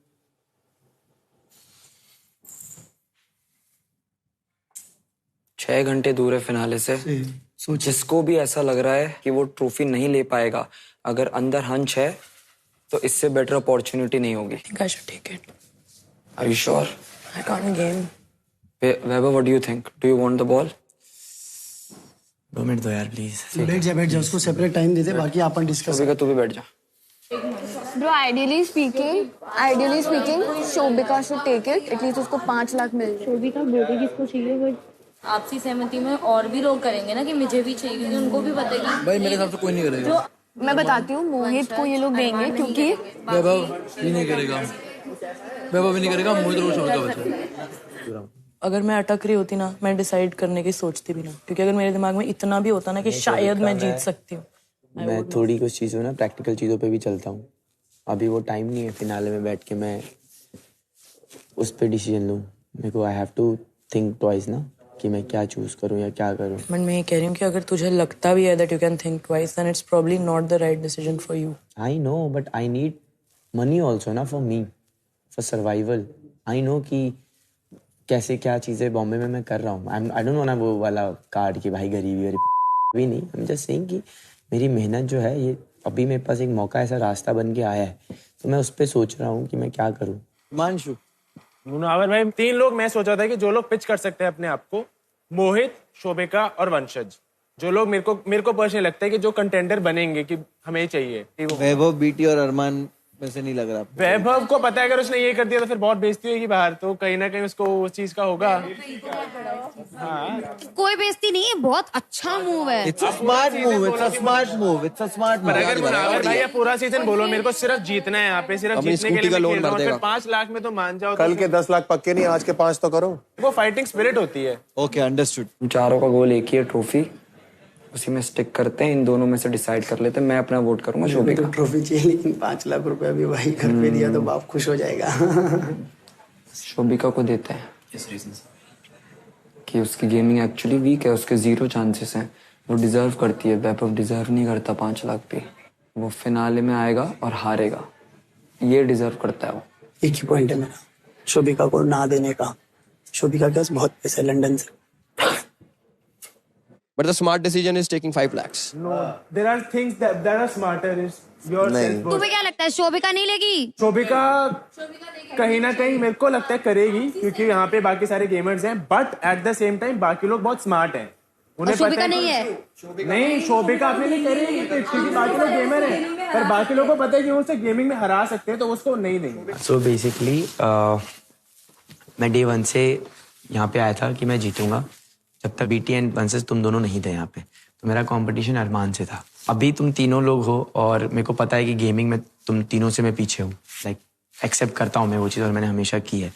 छह घंटे दूर है फिनाले से, जिसको भी ऐसा लग रहा है कि वो ट्रॉफी नहीं ले पाएगा, अगर अंदर हंच है तो इससे बेटर अपॉर्चुनिटी नहीं होगी। I should take it. Are you sure? I can't game. Weber, what do you think? Do you want the ball? 2 minute दो यार प्लीज। बैठ जा उसको सेपरेट टाइम दे दे, बाकी अपन डिस्कस। तू भी बैठ जा। Bro, ideally speaking, Shobhika should take it. At least उसको 5 लाख मिल जाए। शोभिका बोले किसको चाहिए, बट आपसी सहमति में और भी लोग करेंगे ना कि मुझे भी चाहिए, क्योंकि उनको भी पता है कि भाई मेरे हिसाब से कोई नहीं करेगा। जो मैं बताती हूँ, मोहित को ये लोग देंगे क्योंकि वैभव भी नहीं करेगा, मोहित रोज शोभिका बचा। अगर मैं अटक रही होती ना, मैं डिसाइड करने की सोचती भी ना, क्योंकि अगर मेरे दिमाग में इतना भी होता ना कि शायद मैं जीत सकती हूँ। मैं थोड़ी कुछ चीज़ों ना प्रैक्टिकल चीज़ों पे भी चलता हूँ। अभी वो टाइम नहीं है फिनाले में बैठ के मैं उस पर डिसीजन लूँ। मेरे को I have to think twice ना कि मैं क्या चूज करूँ या क्या करूँ। बट मैं ये कह रही हूँ कि अगर तुझे लगता भी है that you can think twice, then it's probably not the right decision for you. I know, but I need money also ना for me, for survival. I know कि कैसे क्या चीज़ें बॉम्बे में मैं कर रहा हूँ। आई डोंट वांट वो वाला कार्ड कि भाई गरीबी भी नहीं। आई एम जस्ट सेइंग कि मेरी मेहनत जो है ये अभी मेरे पास एक मौका, ऐसा रास्ता बन के आया है, तो मैं उस पर सोच रहा हूँ कि मैं क्या करूँ। मानशु मुनावर भाई, 3 लोग मैं सोचा था कि जो लोग पिच कर सकते हैं अपने आप को, मोहित, शोभिका और वंशज। जो लोग मेरे को पर्सनली लगता है कि जो कंटेंडर बनेंगे कि हमें चाहिए। वैभव, बीटी और अरमान वैसे नहीं लग रहा। वैभव को पता है अगर उसने ये कर दिया तो फिर बहुत बेइज्जती होगी बाहर, तो कहीं ना कहीं उसको उस चीज का होगा। कोई बेइज्जती नहीं है, बहुत अच्छा मूव है। It's a smart move, it's a smart move, it's a smart move। पर अगर मुनावर भाई पूरा सीजन बोलो मेरे को सिर्फ जीतना है, यहाँ पे सिर्फ जीतने के लिए मैं खेल रहा हूँ, फिर 5 लाख में तो मान जाओ। कल के 10 लाख पक्के नहीं, आज के 5 तो करो। वो फाइटिंग स्पिरिट होती है। Okay, understood. चारों का गोल एक ही है, ट्रॉफी। उसी में स्टिक करते हैं, इन दोनों में से डिसाइड कर लेते हैं। मैं अपना वोट करूंगा शोभिका। ट्रॉफी चाहिए, लेकिन 5 लाख रुपए भी भाई घर पे दिया तो बाप खुश हो जाएगा। शोभिका को देते हैं इस रीजन से कि उसकी गेमिंग एक्चुअली वीक है, उसके 0 चांसेस हैं। वो डिजर्व करती है। वैभव डिजर्व नहीं करता 5 लाख पे। वो फिनाले में आएगा और हारेगा, ये डिजर्व करता है वो। एक ही पॉइंट है मेरा, शोभिका को ना देने का। शोभिका के पास बहुत पैसा है लंदन से। But the smart decision is taking 5 lakhs. No, there are things that are smarter. Is yourself. तुम्हें क्या लगता है शोभिका नहीं लेगी? शोभिका कहीं ना कहीं मेरे को लगता है करेगी, क्योंकि यहाँ पे बाकी सारे गेमर्स हैं, but at the same time बाकी लोग बहुत स्मार्ट हैं। उन्हें शोभिका नहीं है। नहीं, शोभिका अपने लिए करेगी क्योंकि बाकी लोग गेमर हैं, पर बाकी लोगों को पता है कि वो उसे गेमिंग में हरा सकते हैं, तो उसको नहीं देंगे। So basically, मैं डे 1 से यहाँ पे आया था कि मैं जीतूंगा जब तक बीटी एंड वंशज तुम दोनों नहीं थे यहाँ पे। तो मेरा कंपटीशन अरमान से था। अभी तुम तीनों लोग हो और मेरे को पता है कि गेमिंग में तुम तीनों से मैं पीछे हूँ। लाइक एक्सेप्ट करता हूँ मैं वो चीज़, और मैंने हमेशा की है।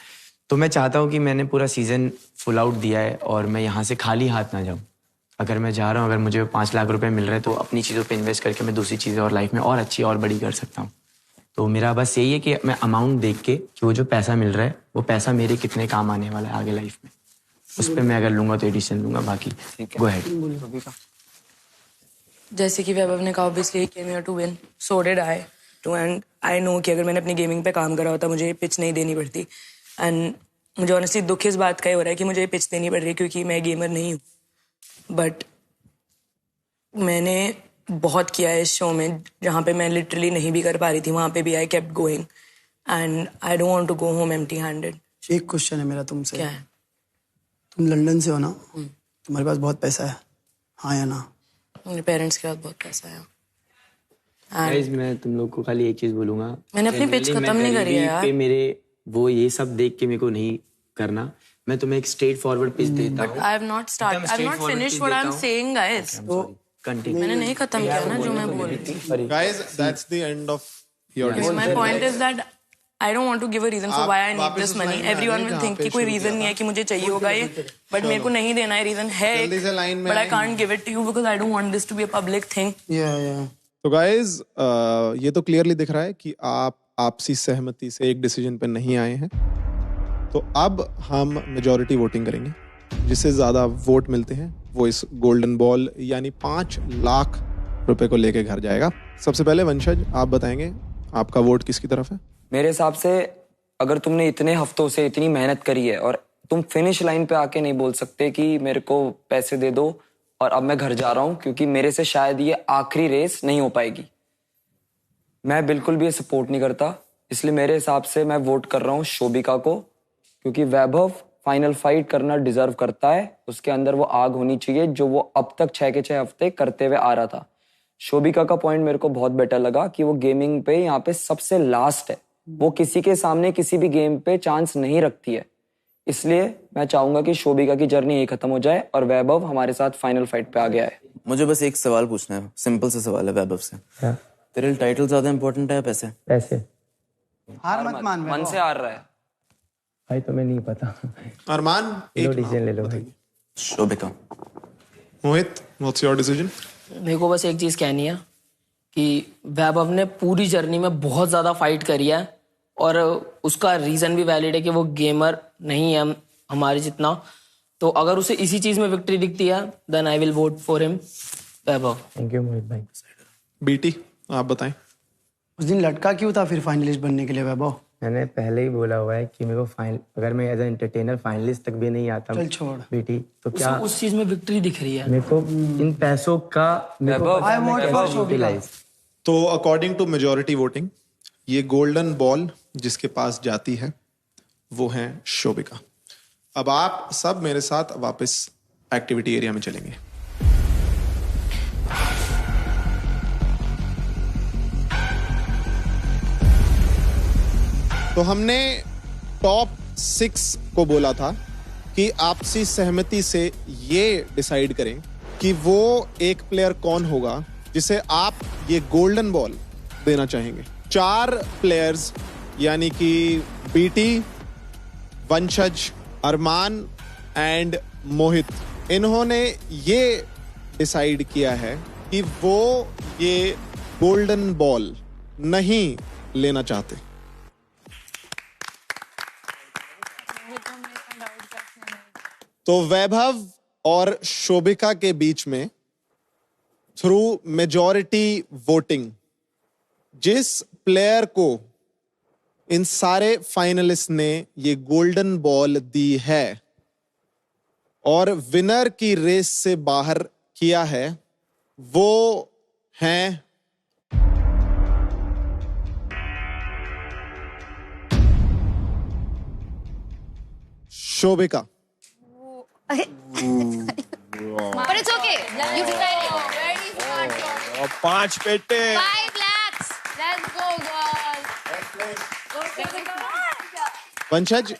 तो मैं चाहता हूँ कि मैंने पूरा सीजन फुल आउट दिया है और मैं यहाँ से खाली हाथ ना जाऊँ। अगर मैं जा रहा हूँ, अगर मुझे 5 लाख रुपए मिल रहे हैं तो अपनी चीज़ों पे इन्वेस्ट करके मैं दूसरी चीज़ें और लाइफ में और अच्छी और बड़ी कर सकता हूँ। तो मेरा बस यही है कि मैं अमाउंट देख के कि वो जो पैसा मिल रहा है वो पैसा मेरे कितने काम आने वाला है आगे लाइफ में, उस पर मैं अगर लूंगा तो एडिशन लूंगा। बाकी गो अहेड। जैसे कि वैभव ने कहा, obviously I came here to win, so did I too, and I know कि अगर मैंने अपनी गेमिंग पे काम करा होता मुझे ये पिच नहीं देनी पड़ती। एंड मुझे ऑनेस्टली दुख इस बात का ही हो रहा है कि मुझे ये पिच देनी पड़ रही है क्योंकि मैं गेमर नहीं हूँ। बट मैंने बहुत किया है इस शो में, जहाँ पे मैं लिटरली नहीं भी कर पा रही थी वहाँ पे भी I kept going, and I don't want to go home empty handed. एक क्वेश्चन है मेरा तुमसे। क्या है? तुम लंदन से हो ना, तुम्हारे पास बहुत पैसा है, हाँ या ना? मेरे पेरेंट्स के पास बहुत पैसा है। गाइस, मैं तुम लोग को खाली एक चीज बोलूंगा, मैंने अपनी पिच खत्म नहीं करी है यार। मेरे वो ये सब देख के मेरे को नहीं करना। मैं तुम्हें एक स्ट्रेट फॉरवर्ड पिच देता हूँ। I have not finished what I am saying guys. मैंने नहीं खत्म किया ना जो मैं बोल रही थी। Guys, that's the end of your discussion. My point is that I don't want to give a reason for why I need this money. Everyone will think कि कोई reason नहीं है कि मुझे चाहिए होगा ये, but मेरे को नहीं देना है, reason है, but I can't give it to you because I don't want this to be a public thing. Yeah. तो guys, ये तो clearly दिख रहा है कि आप आपसी सहमति से एक डिसीजन पे नहीं आए हैं। तो अब हम मेजॉरिटी वोटिंग करेंगे, जिससे ज्यादा वोट मिलते हैं वो इस गोल्डन बॉल यानी 5 लाख रुपए को लेके घर जाएगा। सबसे पहले वंशज, आप बताएंगे आपका वोट किसकी तरफ है? मेरे हिसाब से अगर तुमने इतने हफ्तों से इतनी मेहनत करी है और तुम फिनिश लाइन पे आके नहीं बोल सकते कि मेरे को पैसे दे दो और अब मैं घर जा रहा हूँ क्योंकि मेरे से शायद ये आखिरी रेस नहीं हो पाएगी। मैं बिल्कुल भी ये सपोर्ट नहीं करता, इसलिए मेरे हिसाब से मैं वोट कर रहा हूँ शोभिका को, क्योंकि वैभव फाइनल फाइट करना डिजर्व करता है। उसके अंदर वो आग होनी चाहिए जो वो अब तक 6 के 6 हफ्ते करते हुए आ रहा था। शोभिका का पॉइंट मेरे को बहुत बेटर लगा कि वो गेमिंग पे यहाँ पे सबसे लास्ट है, वो किसी के सामने किसी भी गेम पे चांस नहीं रखती है। इसलिए मैं चाहूंगा कि शोभिका की जर्नी यही खत्म हो जाए और वैभव हमारे साथ फाइनल फाइट पे आ गया है। मुझे बस एक सवाल पूछना है, सिंपल सा सवाल है वैभव से। तेरे लिए टाइटल ज्यादा इंपॉर्टेंट है पैसे? पैसे। हार मत मान, मन से हार रहा है भाई, तुम्हें नहीं पता। अरमान, एक डिसीजन ले लो भाई। शोभिका। मोहित, व्हाट्स योर डिसीजन? मेरे को बस एक चीज कहनी है कि वैभव ने पूरी जर्नी में बहुत ज्यादा फाइट करी है और उसका रीजन भी वैलिड है कि वो गेमर नहीं है हमारे जितना। तो अगर उसे इसी चीज में विक्ट्री दिखती है then I will vote for him, Vaibhav. Thank you Mohit भाई। बीटी, आप बताएं। उस दिन लटका क्यों था फिर फाइनलिस्ट बनने के लिए वैभव? मैंने पहले ही बोला हुआ है कि मेरे को फाइनल, अगर मैं एज एंटरटेनर फाइनलिस्ट तक भी नहीं आता चल छोड़ बेटी तो क्या उस चीज में विक्ट्री दिख रही है मेरे को इन पैसों का मेरे को पता है मैं कैसे यूटिलाइज। तो अकॉर्डिंग टू मेजॉरिटी वोटिंग ये गोल्डन बॉल जिसके पास जाती है वो है शोभिका। अब आप सब मेरे साथ वापस एक्टिविटी एरिया में चलेंगे। तो हमने टॉप 6 को बोला था कि आपसी सहमति से ये डिसाइड करें कि वो एक प्लेयर कौन होगा जिसे आप ये गोल्डन बॉल देना चाहेंगे। 4 प्लेयर्स यानी कि बीटी, वंशज, अरमान एंड मोहित, इन्होंने ये डिसाइड किया है कि वो ये गोल्डन बॉल नहीं लेना चाहते। तो वैभव और शोभिका के बीच में थ्रू मेजॉरिटी वोटिंग जिस प्लेयर को इन सारे फाइनलिस्ट ने ये गोल्डन बॉल दी है और विनर की रेस से बाहर किया है वो हैं Shobhika. But it's okay. You decided. Very smart. 5 पेटे। 5 lakhs. Let's go, girls. वंशज,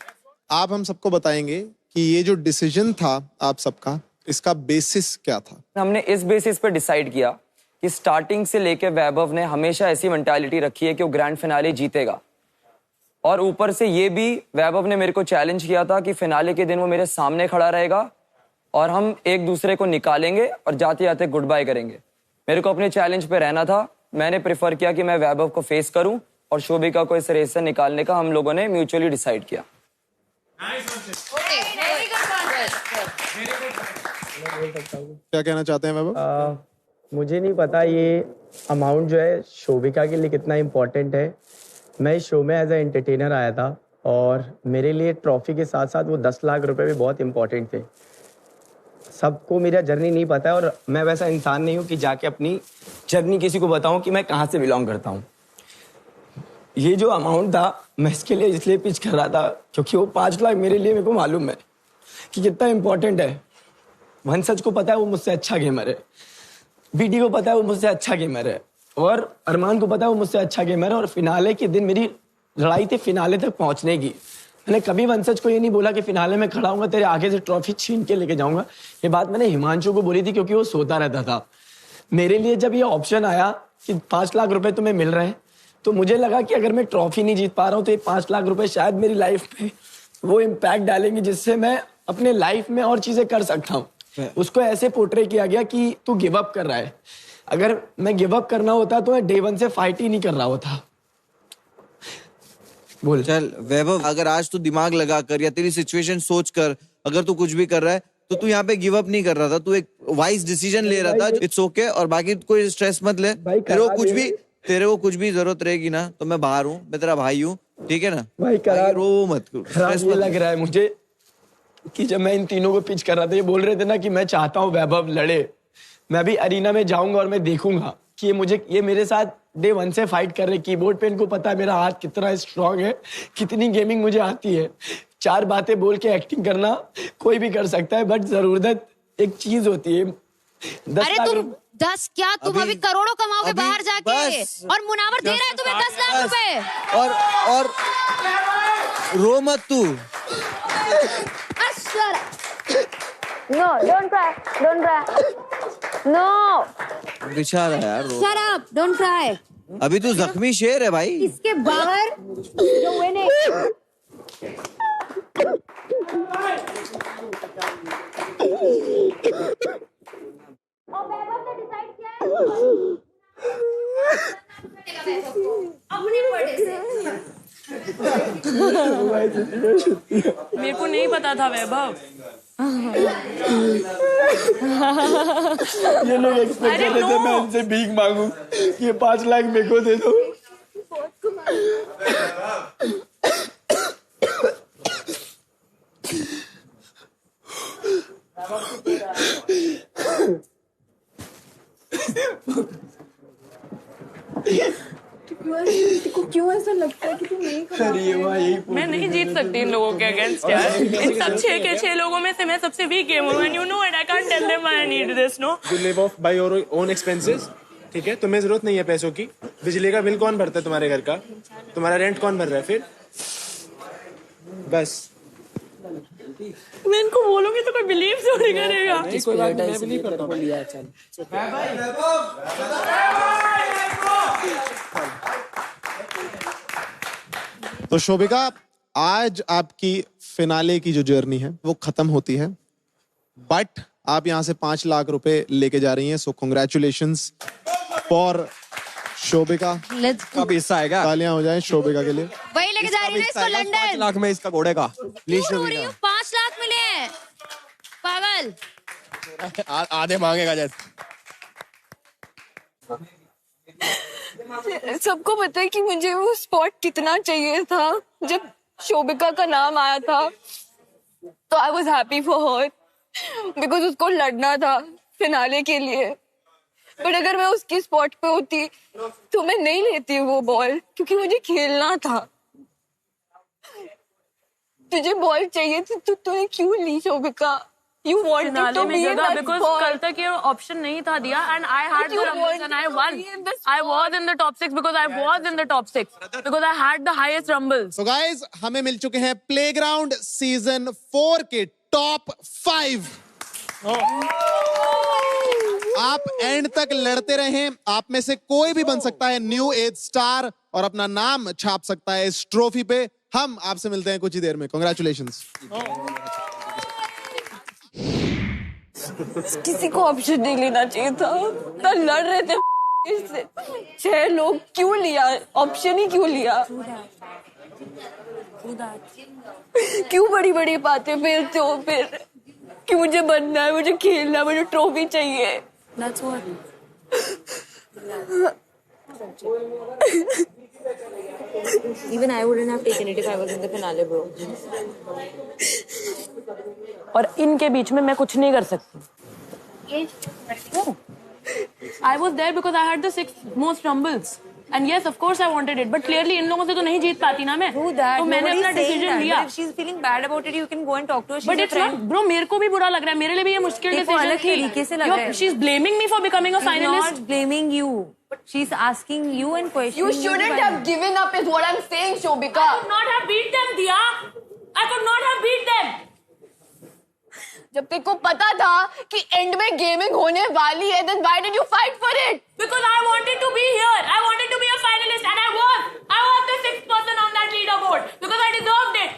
आप हम सबको बताएंगे कि ये जो डिसीजन था आप सबका, इसका बेसिस क्या था? हमने इस बेसिस पे डिसाइड किया कि स्टार्टिंग से लेके वैभव ने हमेशा ऐसी मेंटालिटी रखी है कि वो ग्रैंड फिनाले जीतेगा। और ऊपर से ये भी वैभव ने मेरे को चैलेंज किया था कि फिनाले के दिन वो मेरे सामने खड़ा रहेगा और हम एक दूसरे को निकालेंगे और जाते जाते गुड बाय करेंगे। मेरे को अपने चैलेंज पे रहना था। मैंने प्रेफर किया कि मैं वैभव को फेस करूं और शोभिका को इस रेस से निकालने का हम लोगों ने म्यूचुअली डिसाइड किया। क्या कहना चाहते हैं वैभव? मुझे नहीं पता ये अमाउंट जो है शोभिका के लिए कितना इम्पोर्टेंट है। मैं इस शो में एज ए एंटरटेनर आया था और मेरे लिए ट्रॉफी के साथ साथ वो 10 लाख रुपए भी बहुत इंपॉर्टेंट थे। सबको मेरा जर्नी नहीं पता है और मैं वैसा इंसान नहीं हूँ कि जाके अपनी जर्नी किसी को बताऊँ कि मैं कहाँ से बिलोंग करता हूँ। ये जो अमाउंट था मैं इसके लिए इसलिए पिच कर रहा था क्योंकि वो 5 लाख मेरे लिए, मेरे को मालूम है कि कितना इंपॉर्टेंट है। वंशज को पता है वो मुझसे अच्छा गेमर है, बीटी को पता है वो मुझसे अच्छा गेमर है और अरमान को पता है वो मुझसे अच्छा गेमर है। और फिनाले के दिन मेरी लड़ाई थी फिनाले तक पहुंचने की। मैंने कभी वंशज को ये नहीं बोला कि फिनाले में खड़ा हूंगा तेरे आगे से ट्रॉफी छीन के लेके जाऊंगा। ये बात मैंने हिमांशु को बोली थी क्योंकि वो सोता रहता था। मेरे लिए जब ये ऑप्शन आया कि 5 लाख रुपए तुम्हें मिल रहे हैं तो मुझे लगा कि अगर मैं ट्रॉफी नहीं जीत पा रहा हूँ तो ये 5 लाख रुपए शायद मेरी लाइफ में वो इम्पैक्ट डालेंगे जिससे मैं अपने लाइफ में और चीजें कर सकता हूँ। उसको ऐसे पोर्ट्रे किया गया कि तू गिव अप कर रहा है। अगर मैं गिव अप करना होता तो मैं डे 1 से फाइट ही नहीं कर रहा होता। बोल चल वैभव, अगर आज तू दिमाग लगा कर या तेरी सिचुएशन सोच कर अगर तू कुछ भी कर रहा है तो तू यहाँ पे गिव अप नहीं कर रहा था, तू एक वाइज डिसीजन ले रहा था। इट्स ओके और बाकी कोई स्ट्रेस मत ले। तेरे को कुछ भी जरूरत रहेगी ना तो मैं बाहर हूँ, मैं तेरा भाई हूँ, ठीक है ना भाई? रो मत, खराब ये लग रहा है मुझे कि जब मैं इन तीनों को पिच कर रहा था, ये बोल रहे थे ना कि मैं चाहता हूँ वैभव लड़े, मैं भी अरीना में जाऊंगा और मैं देखूंगा कि ये मेरे साथ डे 1 से फाइट कर रहे। कीबोर्ड पे इनको पता है मेरा हाथ कितना स्ट्रांग है, कितनी गेमिंग मुझे आती है। 4 बातें बोल के एक्टिंग करना कोई भी कर सकता है, बट जरूरत एक चीज होती है। 10 अरे लाख तुम 10 क्या, तुम अभी करोड़ों कमाओगे बाहर जाके, और मुनावर दे रहा है तुम्हें 10 लाख रुपए। और रो मत तू। No, don't cry. Don't cry. No. बेचारा यार रो। Shut up, don't cry. अभी तू जख्मी शेर है भाई। इसके बाहर जो winning। मेरे को नहीं पता था वैभव। ये लोग एक्सपेक्ट कर रहे थे मैं इनसे भीख मांगू, ये 5 लाख मेरे को दे दो। क्यों ऐसा लगता है कि तुम नहीं कर? मैं नहीं जीत सकती इन लोगों के अगेंस्ट यार। इन सब 6 के 6 लोगों में से मैं सबसे वीक गेम हूँ, and you know it. I can't tell them I need this, no. You live off by your own expenses, ठीक है? तुम्हें जरूरत नहीं है पैसों की। बिजली का बिल कौन भरता है तुम्हारे घर का? तुम्हारा रेंट कौन भर रहा है फिर? बस मैं इनको बोलूंगी तो कोई बिलीव थोड़ी करेगा। कोई बात नहीं, मैं बिलीव करता हूँ। तो शोभिका, आज आपकी फिनाले की जो जर्नी है वो खत्म होती है, बट आप यहां से 5 लाख रुपए लेके जा रही हैं। सो कॉन्ग्रेचुलेशंस फॉर शोभिका। कब हिस्सा आएगा? तालियां हो जाएं शोभिका के लिए। वही लेके जा रही है इसको लंदन। 5 लाख में इसका घोड़े का। प्लीज शोभिका। 5 लाख मिले हैं, पागल। आधे मांगेगा जैसे। सबको पता है कि मुझे वो स्पॉट कितना चाहिए था। जब शोभिका का नाम आया था तो I was happy for her, because उसको लड़ना था फिनाले के लिए। बट अगर मैं उसकी स्पॉट पे होती तो मैं नहीं लेती वो बॉल, क्योंकि मुझे खेलना था। तुझे बॉल चाहिए थी तो तूने क्यों ली Shobhika? You wanted to be in that because ball. कल तक ये ऑप्शन नहीं था दिया, and I had the rumbles and I won. I was in the top 6 because I was in the top 6 because I had the highest rumbles. So guys, हमें मिल चुके हैं playground season 4 के टॉप 5। आप and तक लड़ते रहें, आप में से कोई भी बन सकता है न्यू एज स्टार और अपना नाम छाप सकता है इस ट्रॉफी पे। हम आपसे मिलते हैं कुछ ही देर में। कांग्रेचुलेशंस। किसी को ऑप्शन नहीं लेना चाहिए था, तो लड़ रहे थे इससे। 6 लोग क्यों लिया ऑप्शन ही? क्यों लिया? क्यों बड़ी बड़ी बातें फेरते हो फिर कि मुझे बनना है, मुझे खेलना है, मुझे ट्रॉफी चाहिए? That's what. Even I wouldn't have taken it if I was in the finale, bro. और इनके बीच में मैं कुछ नहीं कर सकती। I was there because I had the 6 most rumbles. And yes, of course I wanted it. But clearly इन लोगों से तो नहीं जीत पाती ना मैं। True that. तो मैंने अपना डिसीजन लिया। If she's feeling bad about it, you can go and talk to her. But it's not, bro. मेरे को भी बुरा लग रहा है। मेरे लिए भी ये मुश्किल डिसीजन डिसीजन अलग तरीके से लग रहा है। She's blaming me for becoming a finalist. Not blaming you. She's asking you and questioning You shouldn't have given up is what I'm saying, Shobika. I could not have beat them, Diya. I could not have beat them. जब तेरे को पता था कि and में gaming होने वाली है, then why did you fight for it? Because I wanted to be here. I wanted to be a finalist, and I was. I was the 6th person on that leaderboard because I deserved it.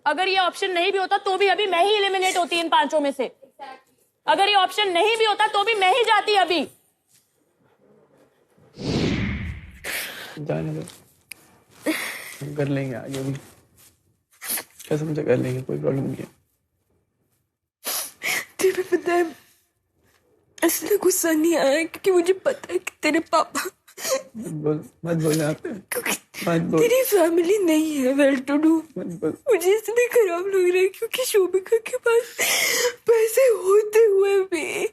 अगर ये option नहीं भी होता तो भी अभी मैं ही eliminate होती इन 5 में से। अगर ये ऑप्शन नहीं भी होता तो भी मैं ही जाती अभी। जाने दो, हम कर लेंगे आगे भी, कसम से कर लेंगे, कोई प्रॉब्लम नहीं है। तेरे पता है इसलिए गुस्सा नहीं आया क्योंकि मुझे पता है कि तेरे पापा मत बोल यहाँ पे। क्योंकि तेरी फैमिली नहीं है वेल टू डू। मुझे इसलिए खराब लग रहा है क्योंकि शोभिका के पास पैसे होते हुए भी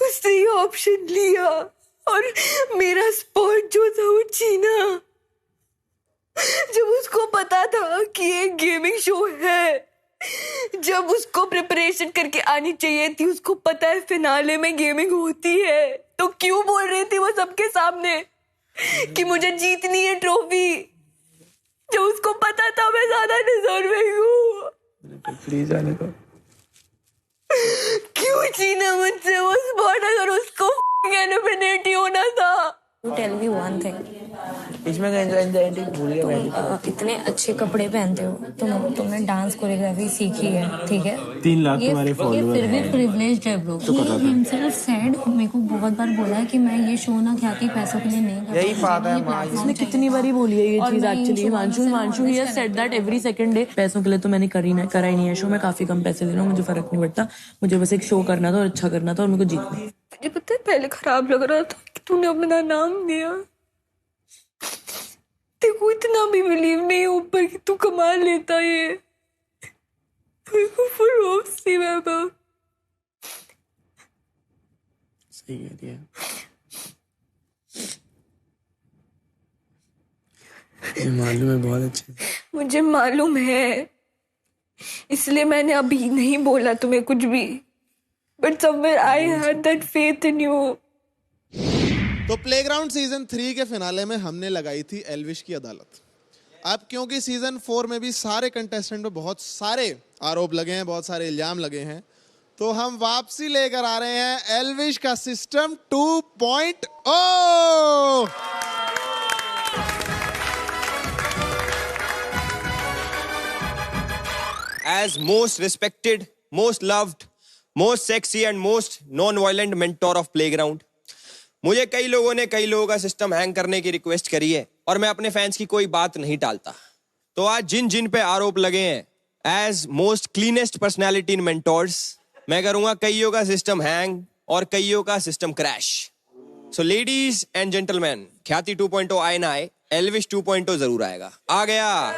उसने ये ऑप्शन लिया और मेरा स्पॉट जो था वो छीना। जब उसको पता था कि ये गेमिंग शो है, जब उसको प्रिपरेशन करके आनी चाहिए थी, उसको पता है फिनाले में गेमिंग होती है, तो क्यों बोल रही थी वो सबके सामने कि मुझे जीतनी है ट्रॉफी, जब उसको पता था मैं ज्यादा डिजर्विंग हूँ। प्लीज आने दो। क्यों छीना मुझसे वो स्पॉट अगर उसको एलिमिनेट ही होना था। To tell me one thing. इसमें भूल गया। इतने अच्छे कपड़े पहनते हो तुमने डांस कोरियोग्राफी सीखी है, ठीक है? 3 लाख तुम्हारे फॉलोअर फिर भी प्रिविलेज्ड है ब्रो। He himself said, मेरे को बहुत बार बोला है कि मैं ये शो ना ख्याति पैसों के लिए नहीं करता। यही बात है, इसने कितनी बारी बोली है ये चीज actually. Himanshu he has said that every second day. पैसों के लिए तो मैंने करा ही नहीं है शो। मैं काफी कम पैसे दे रहा हूँ, मुझे फर्क नहीं पड़ता। मुझे बस एक शो करना था और अच्छा करना था और मेरे को जीतना। मुझे पता है पहले खराब लग रहा था कि तूने अपना नाम दिया। देखो इतना भी बिलीव नहीं ऊपर कि तू कमा लेता ये। मेरे को फुल होप सी वैभव। सही कह रही है। ये मालूम है बहुत अच्छे। मुझे मालूम है, इसलिए मैंने अभी नहीं बोला तुम्हें कुछ भी। But somewhere I had that faith in you. तो प्लेग्राउंड सीजन 3 के फिनाले में हमने लगाई थी एल्विश की अदालत। अब क्योंकि सीजन 4 में भी सारे कंटेस्टेंट पे बहुत सारे आरोप लगे हैं, बहुत सारे इल्जाम लगे हैं, तो हम वापसी लेकर आ रहे हैं एल्विश का system 2.0। As most respected, most loved, most sexy and most non-violent mentor of playground, मुझे कई लोगों का सिस्टम हैंग करने की रिक्वेस्ट करी है और मैं अपने फैंस की कोई बात नहीं टालता। तो आज जिन जिन पे आरोप लगे हैं, as most cleanest personality in mentors, मैं करूंगा कईयों का सिस्टम हैंग और कईयों का system crash. So ladies and gentleman, Khyati 2.0 आए ना आए, एल्विश 2.0 जरूर आएगा। आ गया।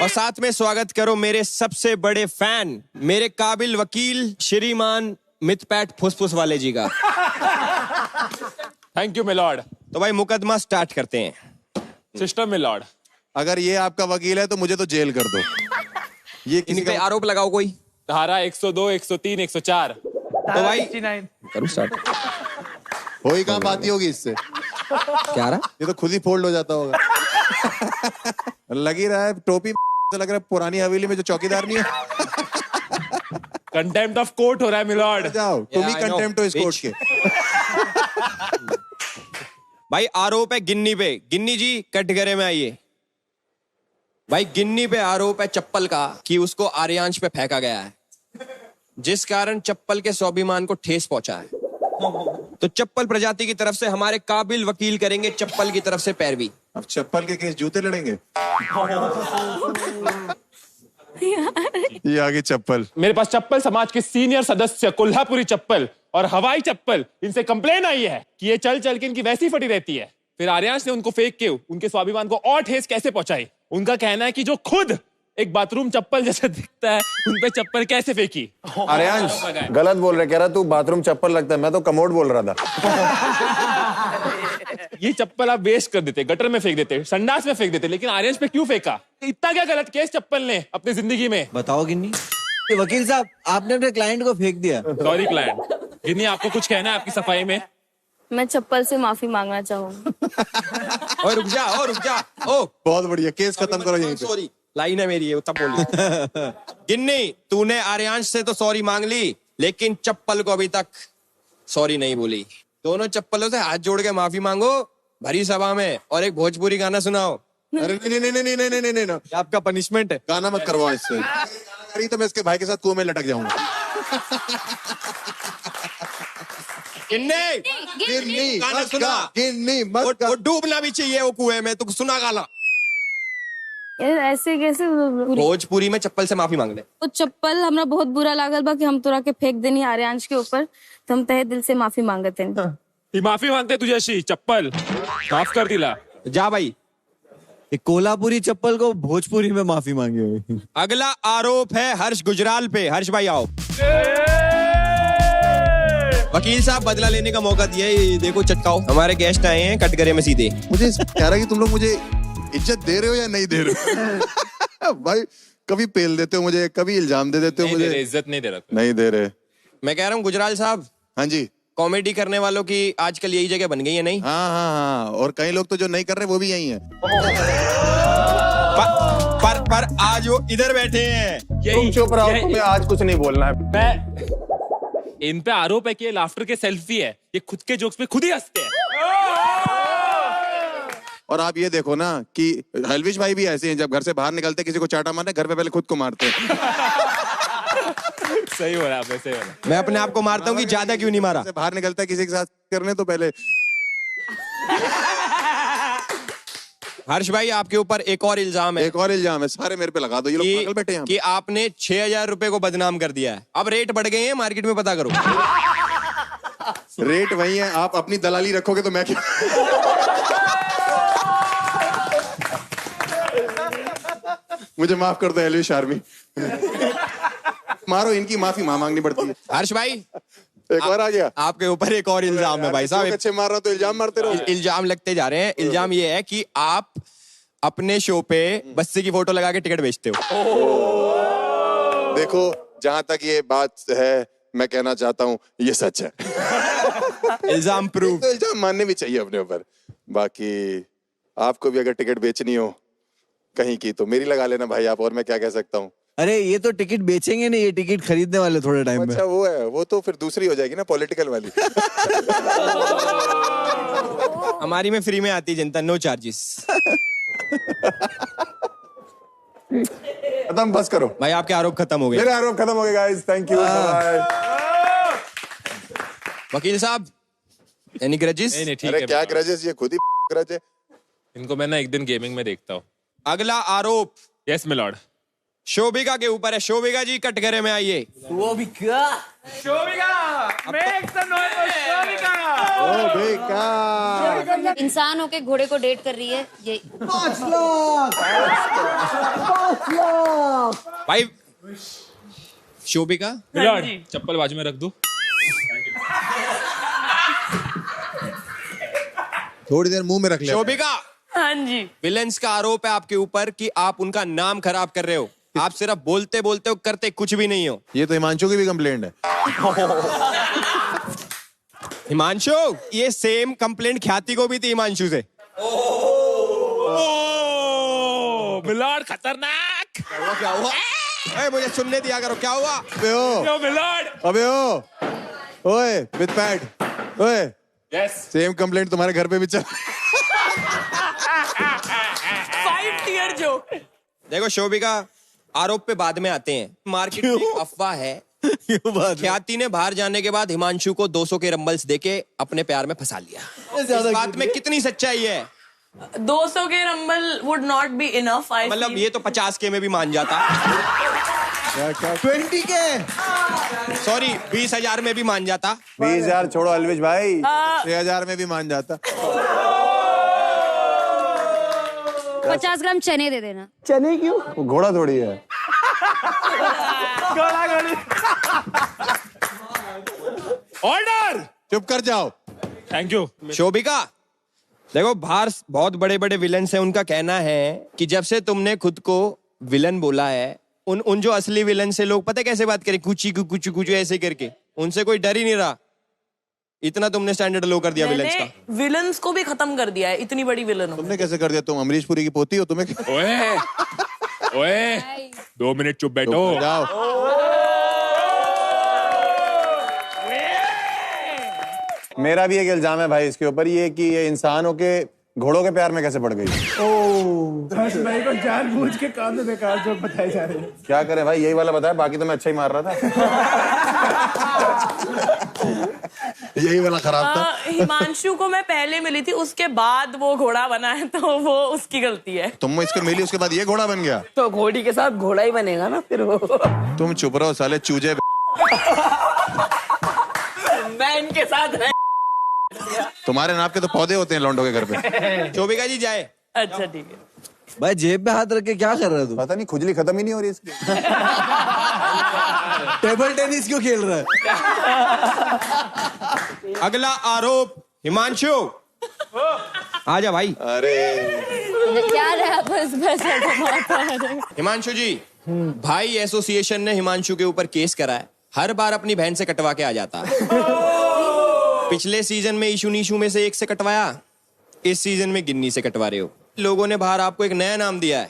और साथ में स्वागत करो मेरे सबसे बड़े फैन, मेरे काबिल वकील श्रीमान मितपैट फुसफुस वाले जी का। Thank you milord. तो भाई मुकदमा स्टार्ट करते हैं। सिस्टम मिलॉर्ड, अगर ये आपका वकील है तो मुझे तो जेल कर दो। ये किसी पे आरोप लगाओ कोई। धारा 102, 103, 104। तो भाई करूं स्टार्ट। हो ही कहाँ पाती होगी इससे। क्या रहा? ये तो खुद ही फोल्ड हो जाता होगा। लग ही रहा है टोपी से, लग रहा है पुरानी हवेली में जो चौकीदार नहीं है। कंटेम्प्ट ऑफ कोर्ट हो रहा है मिलॉर्ड। जाओ तुम ही कंटेम्प्ट हो इस कोर्ट के। भाई आरोप है गिन्नी पे। गिन्नी जी कटघरे में आइए। भाई गिन्नी पे आरोप है चप्पल का कि उसको आर्यांश पे फेंका गया है, जिस कारण चप्पल के स्वाभिमान को ठेस पहुंचा है। तो चप्पल प्रजाति की तरफ से हमारे काबिल वकील करेंगे चप्पल की तरफ से पैरवी। अब चप्पल के केस जूते लड़ेंगे। ये आगे चप्पल। मेरे पास चप्पल समाज के सीनियर सदस्य कोल्हापुरी चप्पल और हवाई चप्पल, इनसे कंप्लेन आई है कि ये चल चल के इनकी वैसी फटी रहती है। फिर आर्यांश ने उनको फेंक के उनके स्वाभिमान को और ठेस कैसे पहुंचाई। उनका कहना है कि जो खुद एक बाथरूम चप्पल जैसा दिखता है, उन पे चप्पल कैसे फेंकी। आर्यांश गलत बोल रहे, कह रहा तू बाथरूम चप्पल लगता है, मैं तो कमोड बोल रहा था। ये चप्पल आप वेस्ट कर देते, गटर में फेंक देते, संडास में फेंक देते, लेकिन आर्यांश पे क्यों फेंका? इतना क्या गलत किया इस चप्पल ने अपनी जिंदगी में? बताओ गिन्नी। वकील साहब, आपने अपने क्लाइंट को फेंक दिया। Sorry client. गिन्नी, आपको कुछ कहना है आपकी सफाई में? मैं चप्पल से माफी मांगना चाहूंगा। और रुक जा। ओ बहुत बढ़िया, केस खत्म करो यहीं पे। सॉरी, लाइन है मेरी, ये तब बोलिए। गिन्नी, तूने आर्यांश से तो सॉरी मांग ली, लेकिन चप्पल को अभी तक सॉरी नहीं बोली। दोनों चप्पलों से हाथ जोड़ के माफी मांगो भरी सभा में और एक भोजपुरी गाना सुनाओ। अरे नहीं, आपका पनिशमेंट है। गाना मत करवाओ इससे, तो मैं इसके भाई के साथ कुएं में लटक जाऊंगा। गिन्नी गाना सुना। गिन्नी मत वो डूबना भी चाहिए वो कुएं में, तो सुना गाना। यार ऐसे कैसे? भोजपुरी में चप्पल से माफी मांग ले। वो चप्पल हमरा बहुत बुरा लागल बा कि हम तोरा के फेंक देनी आर्यांश के ऊपर, तो हम तहे दिल से माफी मांगते हैं। ही माफी मांगते तुझ्याशी चप्पल माफ कर दिला। जा भाई। कोल्हापुरी चप्पल को भोजपुरी में माफी मांगी हुई। अगला आरोप है हर्ष गुजराल पे। हर्ष भाई आओ। वकील साहब बदला लेने का मौका दिया है, देखो चटकाओ। हमारे गेस्ट आए हैं कटघरे में सीधे। मुझे कह रहा कि तुम लोग मुझे इज्जत दे रहे हो या नहीं दे रहे हो? भाई कभी पेल देते हो मुझे, कभी इल्जाम दे देते हो मुझे। इज्जत नहीं दे रहा। नहीं दे रहे। मैं कह रहा हूँ गुजराल साहब। हाँ जी। कॉमेडी करने वालों की आजकल यही जगह बन गई है नहीं? हाँ, और कई लोग तो जो नहीं कर रहे वो भी यही है। पर आज वो इधर बैठे हैं। तुम चुप रहो, तुम्हें आज कुछ नहीं बोलना है। मैं इन पे आरोप है कि ये लाफ्टर के सेल्फी है, ये खुद के जोक्स पे खुद ही हंसते हैं। और आप ये देखो ना कि हलविश भाई भी ऐसे हैं, जब घर से बाहर निकलते किसी को चाटा मारने, घर पे पहले खुद को मारते हैं। सही बोला आपने, सही बोला। मैं अपने आप को मारता हूँ कि ज्यादा क्यों नहीं मारा। बाहर निकलता है किसी के साथ करने तो पहले। हर्ष भाई आपके ऊपर एक और इल्जाम है। एक और इल्जाम है, सारे मेरे पे लगा दो, ये लोग पागल बैठे हैं। कि आपने 6,000 रुपए को बदनाम कर दिया है। अब रेट बढ़ गए हैं मार्केट में, पता करो। रेट वही है, आप अपनी दलाली रखोगे तो मैं क्या। मुझे माफ कर दो हलविश आर्मी। मारो, इनकी माफी मांगनी पड़ती है। हर्ष भाई एक बार आ गया। आपके ऊपर एक और इल्जाम है भाई साहब। अच्छे मार रहा तो इल्जाम मारते रहो। इल्जाम लगते जा रहे हैं। इल्जाम ये है कि आप अपने शो पे बस्सी की फोटो लगा के टिकट बेचते हो। देखो, जहां तक ये बात है, मैं कहना चाहता हूँ ये सच है। इल्जाम प्रूव। तो इल्जाम मानने भी चाहिए अपने ऊपर। बाकी आपको भी अगर टिकट बेचनी हो कहीं की तो मेरी लगा लेना भाई आप, और मैं क्या कह सकता हूँ। अरे ये तो टिकट बेचेंगे नहीं, ये टिकट खरीदने वाले थोड़े टाइम में। अच्छा वो है, वो तो फिर दूसरी हो जाएगी ना, पॉलिटिकल वाली। हमारी में फ्री में आती है जनता, नो चार्जेस। खत्म, बस करो भाई, आपके आरोप खत्म हो गए। मेरे आरोप खत्म हो गए गाइस, थैंक यू, बाय। वकील साहब, एनी ग्रजेस? नहीं, ठीक अरे है। क्या ग्रजेस, ये खुद ही ग्रज है। इनको मैं ना एक दिन गेमिंग में देखता हूँ। अगला आरोप यस माय लॉर्ड, शोभिका के ऊपर है। शोभिका जी कटघरे में आइए। इंसान होके घोड़े को डेट कर रही है ये। 5 लाख। भाई शोभिका, लॉर्ड चप्पल बाजू में रख दूं? थोड़ी देर मुंह में रख ले। शोभिका, हाँ जी। विलेंस का आरोप है आपके ऊपर कि आप उनका नाम खराब कर रहे हो। आप सिर्फ बोलते बोलते हो, करते कुछ भी नहीं हो। ये तो हिमांशु की भी कंप्लेंट है। हिमांशु, ये सेम कंप्लेंट ख्याति को भी थी हिमांशु से। मिलॉर्ड खतरनाक। क्या हुआ? मुझे सुनने दिया करो, क्या हुआ? अबे ओए विद पैड, ओए यस, सेम कंप्लेंट तुम्हारे घर पे भी चल। 5 tier joke। देखो शोभिका, आरोप पे बाद में आते हैं। मार्केट में अफवाह है ख्याति ने बाहर जाने के बाद हिमांशु को 200 के रंबल्स देके अपने प्यार में फंसा लिया। इस बात में कितनी सच्चाई है? 200 के rumble would not be enough. मतलब ये तो 50 के में भी मान जाता। 20 के, सॉरी 20,000 में भी मान जाता। 20,000 छोड़ो अलविश भाई, 6,000 में भी मान जाता। 50 ग्राम चने दे देना। चने क्यों? वो घोड़ा थोड़ी है। ऑर्डर। चुप कर जाओ। Thank you. शोभिका, देखो बाहर बहुत बड़े बड़े विलन हैं, उनका कहना है कि जब से तुमने खुद को विलन बोला है, उन जो असली विलन से लोग पता है कैसे बात करें, कुची कुचू ऐसे करके, उनसे कोई डर ही नहीं रहा। इतना तुमने स्टैंडर्ड लो कर दिया विलन्स का। विलन्स को भी खत्म कर दिया है, इतनी बड़ी विलन हो। तुमने कैसे कर दिया? तुम अमरीश पुरी की पोती हो, तुम्हें ओए 2 मिनट चुप बैठो। जाओ। मेरा भी एक इल्जाम है भाई इसके ऊपर, ये कि ये इंसानों के घोड़ों के प्यार में कैसे पड़ गई। हर्ष भाई को जानबूझ के कान में बेकार जोक बताए जा रहे हैं। क्या करें भाई, यही वाला बताया, बाकी तो मैं अच्छा ही मार रहा था। यही वाला खराब था। हिमांशु को मैं पहले मिली थी, उसके बाद वो घोड़ा बना है, तो वो उसकी गलती है। तुम इसके मिली, उसके बाद ये घोड़ा बन गया। तो घोड़ी के साथ घोड़ा ही बनेगा ना फिर वो। तुम चुप रहो साले चूजे। मैं इनके साथ तुम्हारे नाप के तो पौधे होते हैं लौंडों के घर पे। शोभिका जी जाए। अच्छा ठीक है। भाई जेब में हाथ रख के क्या कर रहा है तू? पता नहीं, खुजली खत्म ही नहीं हो रही इसकी। टेबल टेनिस क्यों खेल रहा है? अगला आरोप हिमांशु, आजा भाई। अरे क्या रहा बस पैसा कमाता है। हिमांशु जी, भाई एसोसिएशन ने हिमांशु के ऊपर केस करा है, हर बार अपनी बहन से कटवा के आ जाता है। पिछले सीजन में ईशु नीशु में से एक से कटवाया, इस सीजन में गिन्नी से कटवा रहे हो। लोगों ने बाहर आपको एक नया नाम दिया है,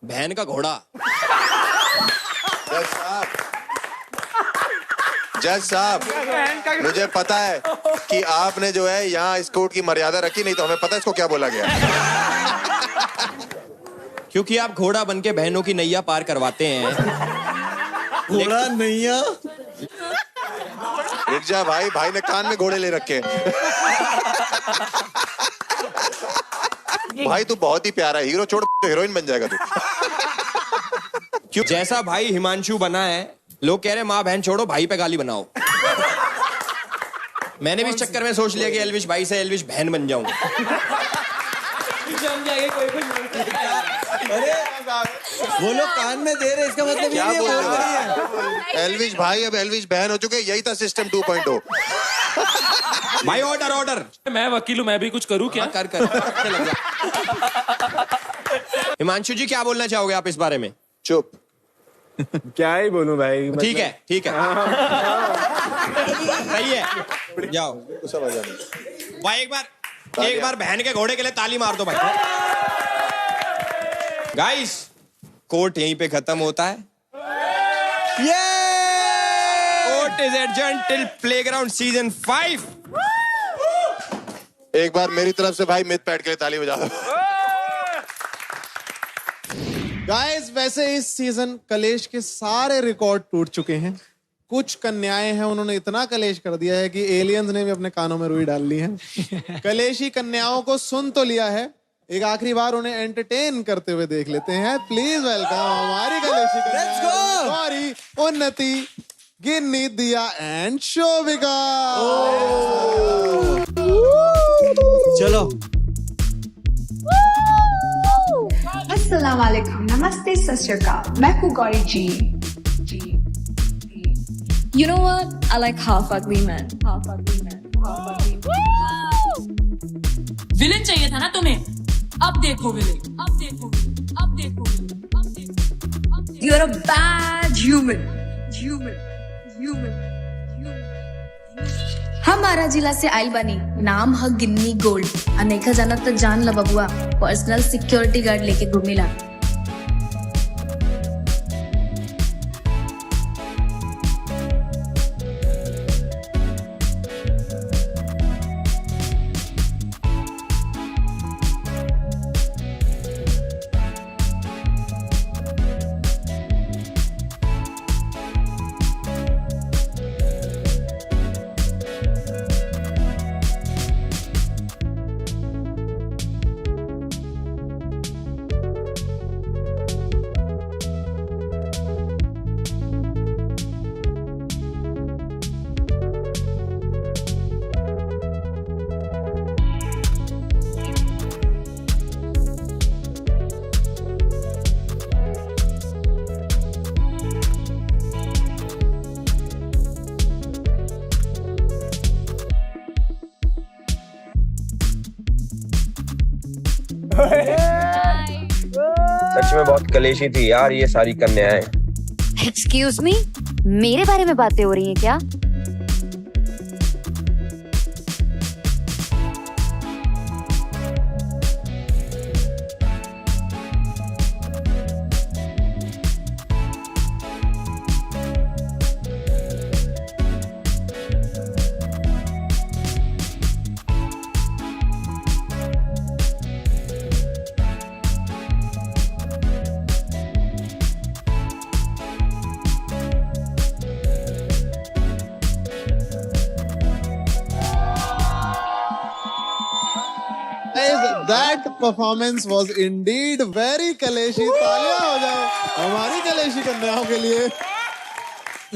बहन का घोड़ा। जज साहब, मुझे पता है कि आपने जो है यहाँ इस कोर्ट की मर्यादा रखी, नहीं तो हमें पता है इसको क्या बोला गया। क्योंकि आप घोड़ा बन के बहनों की नैया पार करवाते हैं। घोड़ा नैया? रुक जा भाई, भाई ने कान में घोड़े ले रखे। भाई तू बहुत ही प्यारा हीरो, छोड़ हीरोइन बन जाएगा तू। क्यों? जैसा भाई हिमांशु बना है, लोग कह रहे माँ बहन छोड़ो, भाई पे गाली बनाओ। मैंने भी इस चक्कर में सोच लिया कि एल्विश भाई से एल्विश बहन बन जाऊं। अरे वो लोग कान में दे रहे, इसका मतलब क्या ये बोल बोल रहे रही है। हो? एल्विश भाई अब एल्विश बहन हो चुके, यही था सिस्टम 2.0। भाई ऑर्डर ऑर्डर। मैं वकील हूँ, मैं भी कुछ करूँ क्या? कर लग जा। हिमांशु जी क्या बोलना चाहोगे आप इस बारे में? चुप। क्या ही बोलूं भाई। ठीक है ठीक है, सही है, जाओ। भाई एक बार बहन के घोड़े के लिए ताली मार दो भाई। गाइस, कोर्ट यहीं पे खत्म होता है। Court is adjourned till playground season 5। एक बार मेरी तरफ से भाई मिथ पैट के लिए ताली बजा दो। गाइस, वैसे इस सीजन कलेश के सारे रिकॉर्ड टूट चुके हैं। कुछ कन्याएं हैं, उन्होंने इतना कलेश कर दिया है कि एलियंस ने भी अपने कानों में रुई डाल ली है। कलेशी कन्याओं को सुन तो लिया है, एक आखिरी बार उन्हें एंटरटेन करते हुए देख लेते हैं। प्लीज वेलकम हमारी कलेशी कन्याएं गौरी, उन्नति, गिन्नी, दिया एंड शोभिका। चलो। अस्सलाम वालेकुम, नमस्ते, सत श्री अकाल, मैं हूँ गौरी जी। You know what? I like half ugly men. Half ugly men. Half ugly men. Villain चाहिए था ना तुम्हें, अब देखो विलेन, अब देखो विलेन, अब देखो विलेन, अब देखो। You're a bad human. हमारा जिला से आइल बनी, नाम है गिन्नी गोल्ड। अनेका जानत तो जान ला बबुआ, पर्सनल सिक्योरिटी गार्ड लेके घूमिला। सच में बहुत कलेशी थी यार ये सारी कन्याएं। एक्सक्यूज मी, मेरे बारे में बातें हो रही हैं क्या? That performance was indeed very कलेशी। तालियां हो जाए हमारी कलेशी कन्याओं के लिए।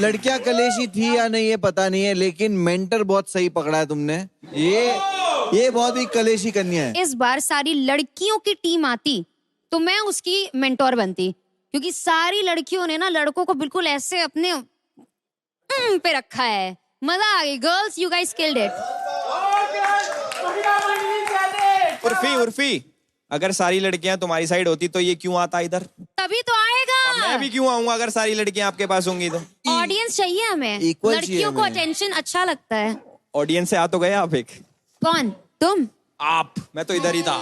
लड़कियां कलेशी थी या नहीं ये पता नहीं है, लेकिन मेंटर बहुत सही पकड़ा है तुमने। ये बहुत ही कलेशी कन्या है। इस बार सारी लड़कियों की टीम आती तो मैं उसकी मेंटोर बनती, क्योंकि सारी लड़कियों ने ना लड़कों को बिल्कुल ऐसे अपने पे रखा है। मजा आ गई। Girls, you guys killed it. Urfi, अगर सारी लड़कियां तुम्हारी साइड होती तो ये क्यों आता इधर? तभी तो आएगा। मैं भी क्यों आऊंगा अगर सारी लड़कियां आपके पास होंगी तो? ऑडियंस चाहिए हमें। लड़कियों को अटेंशन अच्छा लगता है। ऑडियंस से आ तो गए आप एक। कौन? तुम? आप। मैं तो इधर ही था।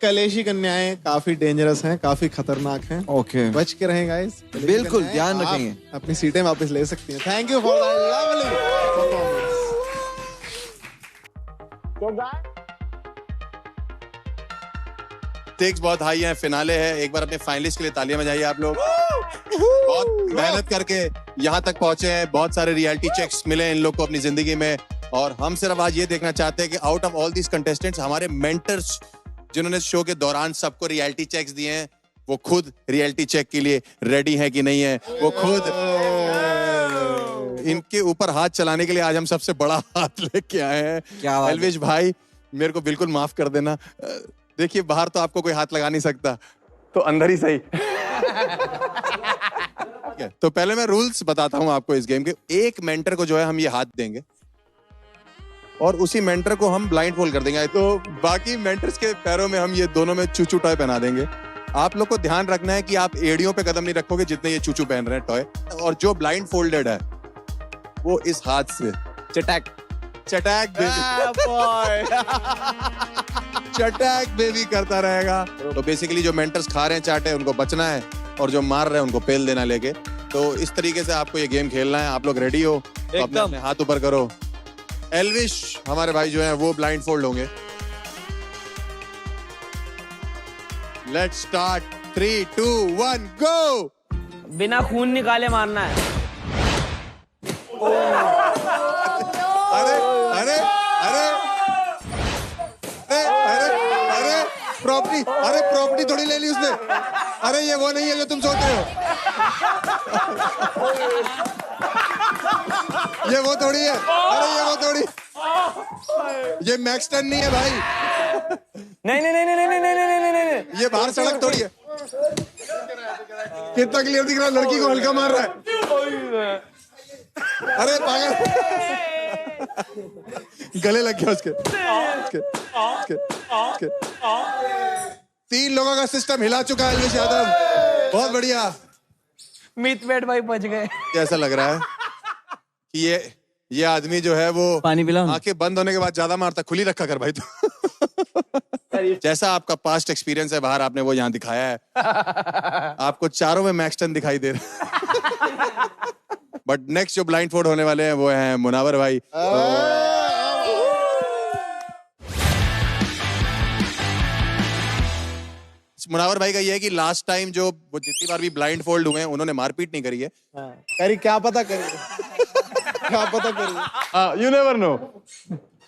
कलेशी कन्याएं काफी डेंजरस हैं, काफी खतरनाक हैं। ओके, बच के रहें गाइस। बिल्कुल ध्यान रखेंगे। अपनी सीटें वापस ले सकती हैं। Thank you for the lovely performance. Stakes बहुत हाई है, फिनाले है। एक बार अपने फाइनलिस्ट के लिए तालियां बजाइए आप लोग। बहुत मेहनत करके यहाँ तक पहुंचे हैं, बहुत सारे रियलिटी चेक्स मिले इन लोग को अपनी जिंदगी में, और हम सिर्फ आज ये देखना चाहते हैं कि out of all these contestants हमारे मेंटर्स जिन्होंने शो के दौरान सबको रियलिटी चेक्स दिए हैं, वो खुद रियलिटी चेक के लिए रेडी है कि नहीं है। वो खुद इनके ऊपर हाथ चलाने के लिए आज हम सबसे बड़ा हाथ लेके आए हैं। एल्विश भाई, मेरे को बिल्कुल माफ कर देना। देखिए, बाहर तो आपको कोई हाथ लगा नहीं सकता, तो अंदर ही सही। तो पहले मैं रूल्स बताता हूं आपको इस गेम के। एक मेंटर को जो है हम ये हाथ देंगे और उसी मेंटर को हम ब्लाइंड फोल्ड कर देंगे। तो बाकी मेंटर्स के पैरों में हम ये दोनों में चूचू टॉय पहना देंगे। आप लोग को ध्यान रखना है कि आप एड़ियों पे कदम नहीं रखोगे जितने ये चूचू पहन रहे हैं टॉय, और जो ब्लाइंड फोल्डेड है वो इस हाथ से चटैक बेबी करता रहेगा। तो बेसिकली जो मेंटर्स खा रहे हैं चाटे उनको बचना है, और जो मार रहे हैं उनको पेल देना लेके। तो इस तरीके से आपको ये गेम खेलना है। आप लोग रेडी हो तो अपने हाथ ऊपर करो। एल्विश हमारे भाई जो हैं वो ब्लाइंड फोल्ड होंगे। Let's start. 3, 2, 1 गो। बिना खून निकाले मारना है। अरे अरे अरे अरे अरे प्रॉपर्टी थोड़ी ले ली उसने। अरे ये वो नहीं है जो तुम सोच रहे हो। ये वो थोड़ी है। अरे ये वो थोड़ी, ये मैक्स 10 नहीं है भाई। नहीं, ये बाहर सड़क थोड़ी है। कितना क्लियर दिख रहा है, लड़की को हल्का मार रहा है। अरे पागल, गले लग गया उसके। 3 लोगों का सिस्टम हिला चुका है एल्विश यादव। बहुत बढ़िया। मितवेट भाई बच गए। कैसा लग रहा है कि ये आदमी जो है वो पानी पिला, आंखें बंद होने के बाद ज्यादा मारता। खुली रखा कर भाई तू। जैसा आपका पास्ट एक्सपीरियंस है बाहर, आपने वो यहाँ दिखाया है। आपको चारों में मैक्स 10 दिखाई दे रहा है। बट नेक्स्ट जो ब्लाइंड फोल्ड होने वाले हैं वो हैं मुनावर भाई। मुनावर भाई का ये है कि लास्ट टाइम जो वो जितनी बार भी ब्लाइंड फोल्ड हुए हैं उन्होंने मारपीट नहीं करी है। करी, क्या पता करी। क्या पता करी। You never know,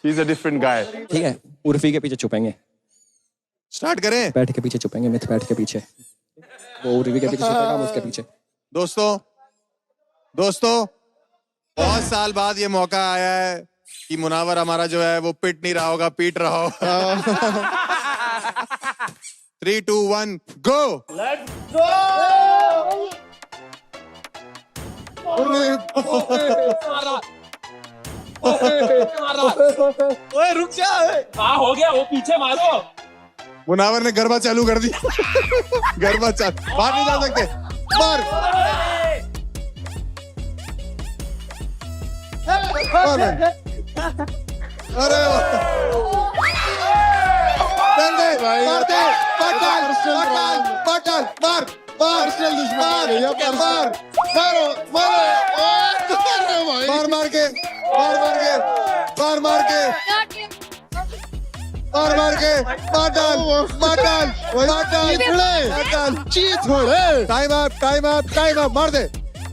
he is a different गाय। ठीक है, उर्फी के पीछे छुपेंगे। स्टार्ट करें। बैठ के पीछे छुपेंगे, मिथ बैठ के पीछे, वो उर्फी के पीछे छुपेगा, हम उसके पीछे। दोस्तों बहुत साल बाद ये मौका आया है कि मुनावर हमारा जो है वो पिट नहीं रहा होगा, पीट रहा होगा। 3, 2, 1 गो। Let's go. ओए रुक जा। हाँ हो गया, वो पीछे मारो। मुनावर ने गरबा चालू कर दिया। गरबा चालू, बाहर नहीं जा सकते। मार। अरे टाइम अप मार दे।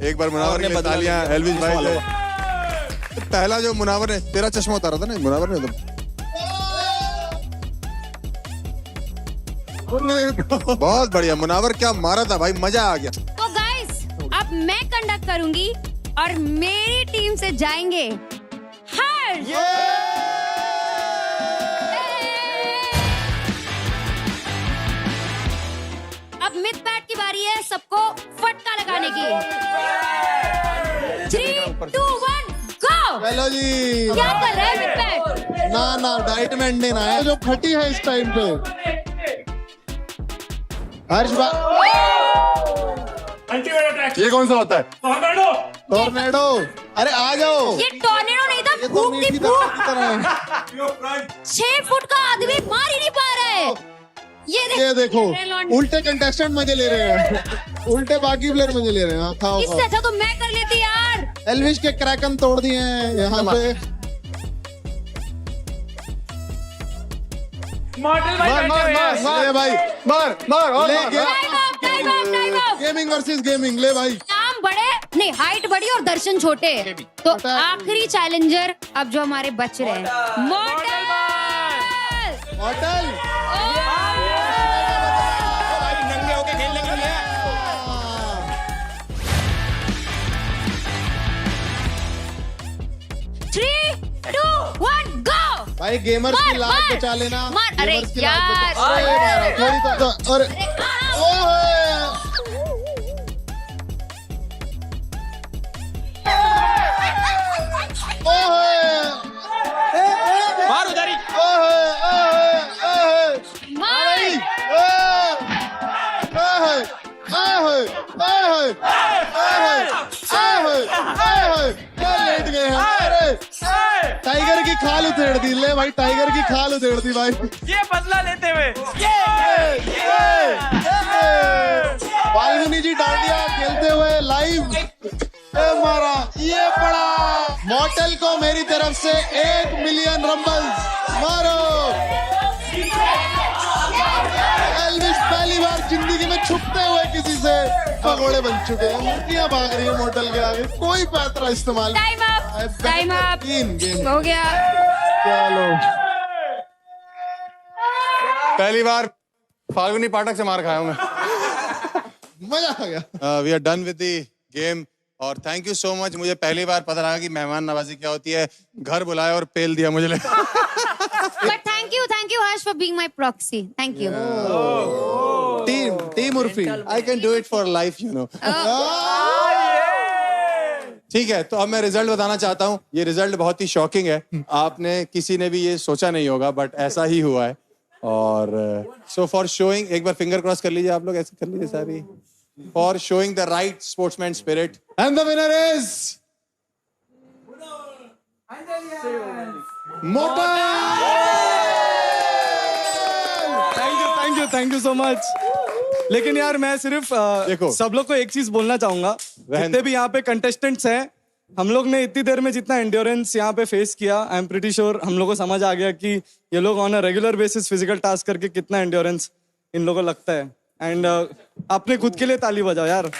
एक बार मुनावर ने बता लिया। एल्विश भाई से पहला जो मुनावर ने तेरा चश्मा उतारा था ना, मुनावर ने बहुत बढ़िया। मुनावर क्या मारा था भाई, मजा आ गया। तो गाइस अब अब मैं कंडक्ट करूंगी और मेरी टीम से जाएंगे हर्ष। अब मिथ पैट की बारी है सबको फटका लगाने की। 3, 2, 1 गो। चलो जी। क्या कर रहा है मिथ पैट? ना डाइट मेंटेन है जो फटी है इस टाइम पे। हर्ष ये कौन सा होता है? टोर्नेडो। अरे आ जाओ। ये टोर्नेडो नहीं था, फूक थी फूक। 6 फुट का आदमी मार ही नहीं पा रहा है। ये देखो उल्टे कंटेस्टेंट मजे ले रहे हैं। उल्टे बाकी प्लेयर मजे ले रहे हैं। खाओ इससे अच्छा तो मैं कर लेती यार। एल्विश के क्रैकन तोड़ दिए हैं यहाँ पे। ले भाई मार ले। गेमिंग वर्सेस गेमिंग ले भाई। नाम बड़े नहीं, हाइट बड़ी और दर्शन छोटे। तो आखिरी चैलेंजर अब जो हमारे बच रहे हैं, मॉडल। नंगे होके खेलने के लिए। Three, 2, 1 go। भाई गेमर्स की लाइफ बचा लेना। मार। अरे गेमर्स की यार। लाइफ बचा थोड़ी तो। अरे मार उधर ही। लेट गए हैं। टाइगर की खाल उधेड़ दी। ले भाई टाइगर की खाल उधेड़ दी भाई। ये बदला लेते हुए। फाल्गुनी जी डांडिया खेलते हुए लाइव मारा। ये पड़ा। मॉडल को मेरी तरफ से 1 मिलियन रंबल्स। मारो। एल्विश पहली बार जिंदगी में छुपते हुए किसी से भगोड़े बन चुके हैं। मूर्तियां भाग रही है मॉडल के आगे। कोई पैतरा इस्तेमाल। Time up. 3 गेम हो गया। चलो पहली बार फाल्गुनी पाठक से मार खाया हूं मैं। मजा आ गया। We are done with the game और थैंक यू सो मच। मुझे पहली बार पता लगा कि मेहमान नवाजी क्या होती है। घर बुलाया और पेल दिया मुझे। But thank you Harsh for being my proxy. Thank you. Team Urfi. I can do it for life, you know. ठीक है, तो अब मैं रिजल्ट बताना चाहता हूँ। ये रिजल्ट बहुत ही शॉकिंग है। आपने किसी ने भी ये सोचा नहीं होगा, बट ऐसा ही हुआ है। और सो फॉर शोइंग, एक बार फिंगर क्रॉस कर लीजिए आप लोग, ऐसे कर लीजिए सारी। For showing the right sportsman spirit and the winner is thank you so much. लेकिन यार मैं सिर्फ देखो सब लोग को एक चीज बोलना चाहूंगा। जितने भी यहाँ पे कंटेस्टेंट्स हैं, हम लोग ने इतनी देर में जितना एंड्योरेंस यहाँ पे फेस किया, आई एम प्रीटी श्योर हम लोग को समझ आ गया कि ये लोग on a regular basis physical task करके कितना एंड्योरेंस इन लोगों को लगता है। एंड अपने खुद के लिए ताली बजाओ यार।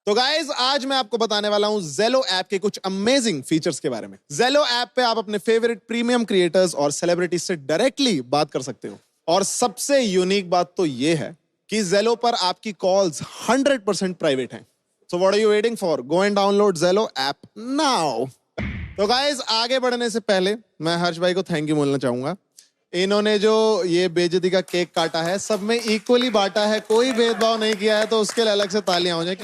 तो गाइज आज मैं आपको बताने वाला हूं Zello ऐप के कुछ अमेजिंग फीचर्स के बारे में। Zello ऐप पे आप अपने फेवरेट प्रीमियम क्रिएटर्स और सेलिब्रिटीज से डायरेक्टली बात कर सकते हो। और सबसे यूनिक बात तो ये है कि Zello पर आपकी कॉल्स 100% प्राइवेट हैं। So what are you waiting for? Go and download Zello app now. तो गाइज आगे बढ़ने से पहले मैं हर्ष भाई को थैंक यू बोलना चाहूंगा। इन्होंने जो ये बेइज्जती का केक काटा है, सब में इक्वली बांटा है, कोई भेदभाव नहीं किया है, तो उसके लिए अलग से तालियां हो जाए।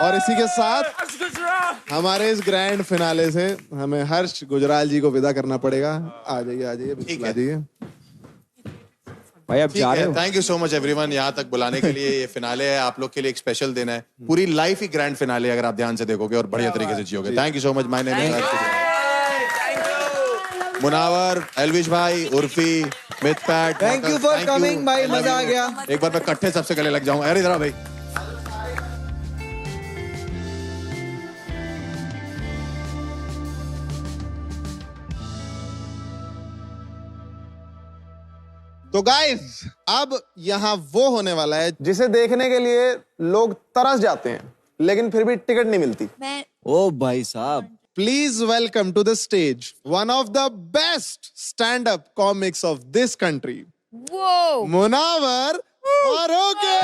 और इसी के साथ हमारे इस ग्रैंड फिनाले से हमें हर्ष गुजराल जी को विदा करना पड़ेगा। आ जाइए आ जाइए भाई, अब जा रहे हो। Thank you so much everyone यहाँ तक बुलाने के लिए। ये फिनाले है, आप लोग के लिए एक स्पेशल दिन है। पूरी लाइफ ही ग्रैंड फिनाले अगर आप ध्यान से देखोगे और बढ़िया तरीके से जियोगे। Thank you so much. My name is Munawar, Elvish भाई, Urfi, Mythpat, thank you for coming भाई, मजा आ गया। एक बार मैं इकट्ठे सबसे गले लग जाऊं। अरे इधर भाई। तो गाइस अब यहाँ वो होने वाला है जिसे देखने के लिए लोग तरस जाते हैं, लेकिन फिर भी टिकट नहीं मिलती। ओ भाई साहब, please welcome to the stage one of the best stand up comics of this country, Munawar और okay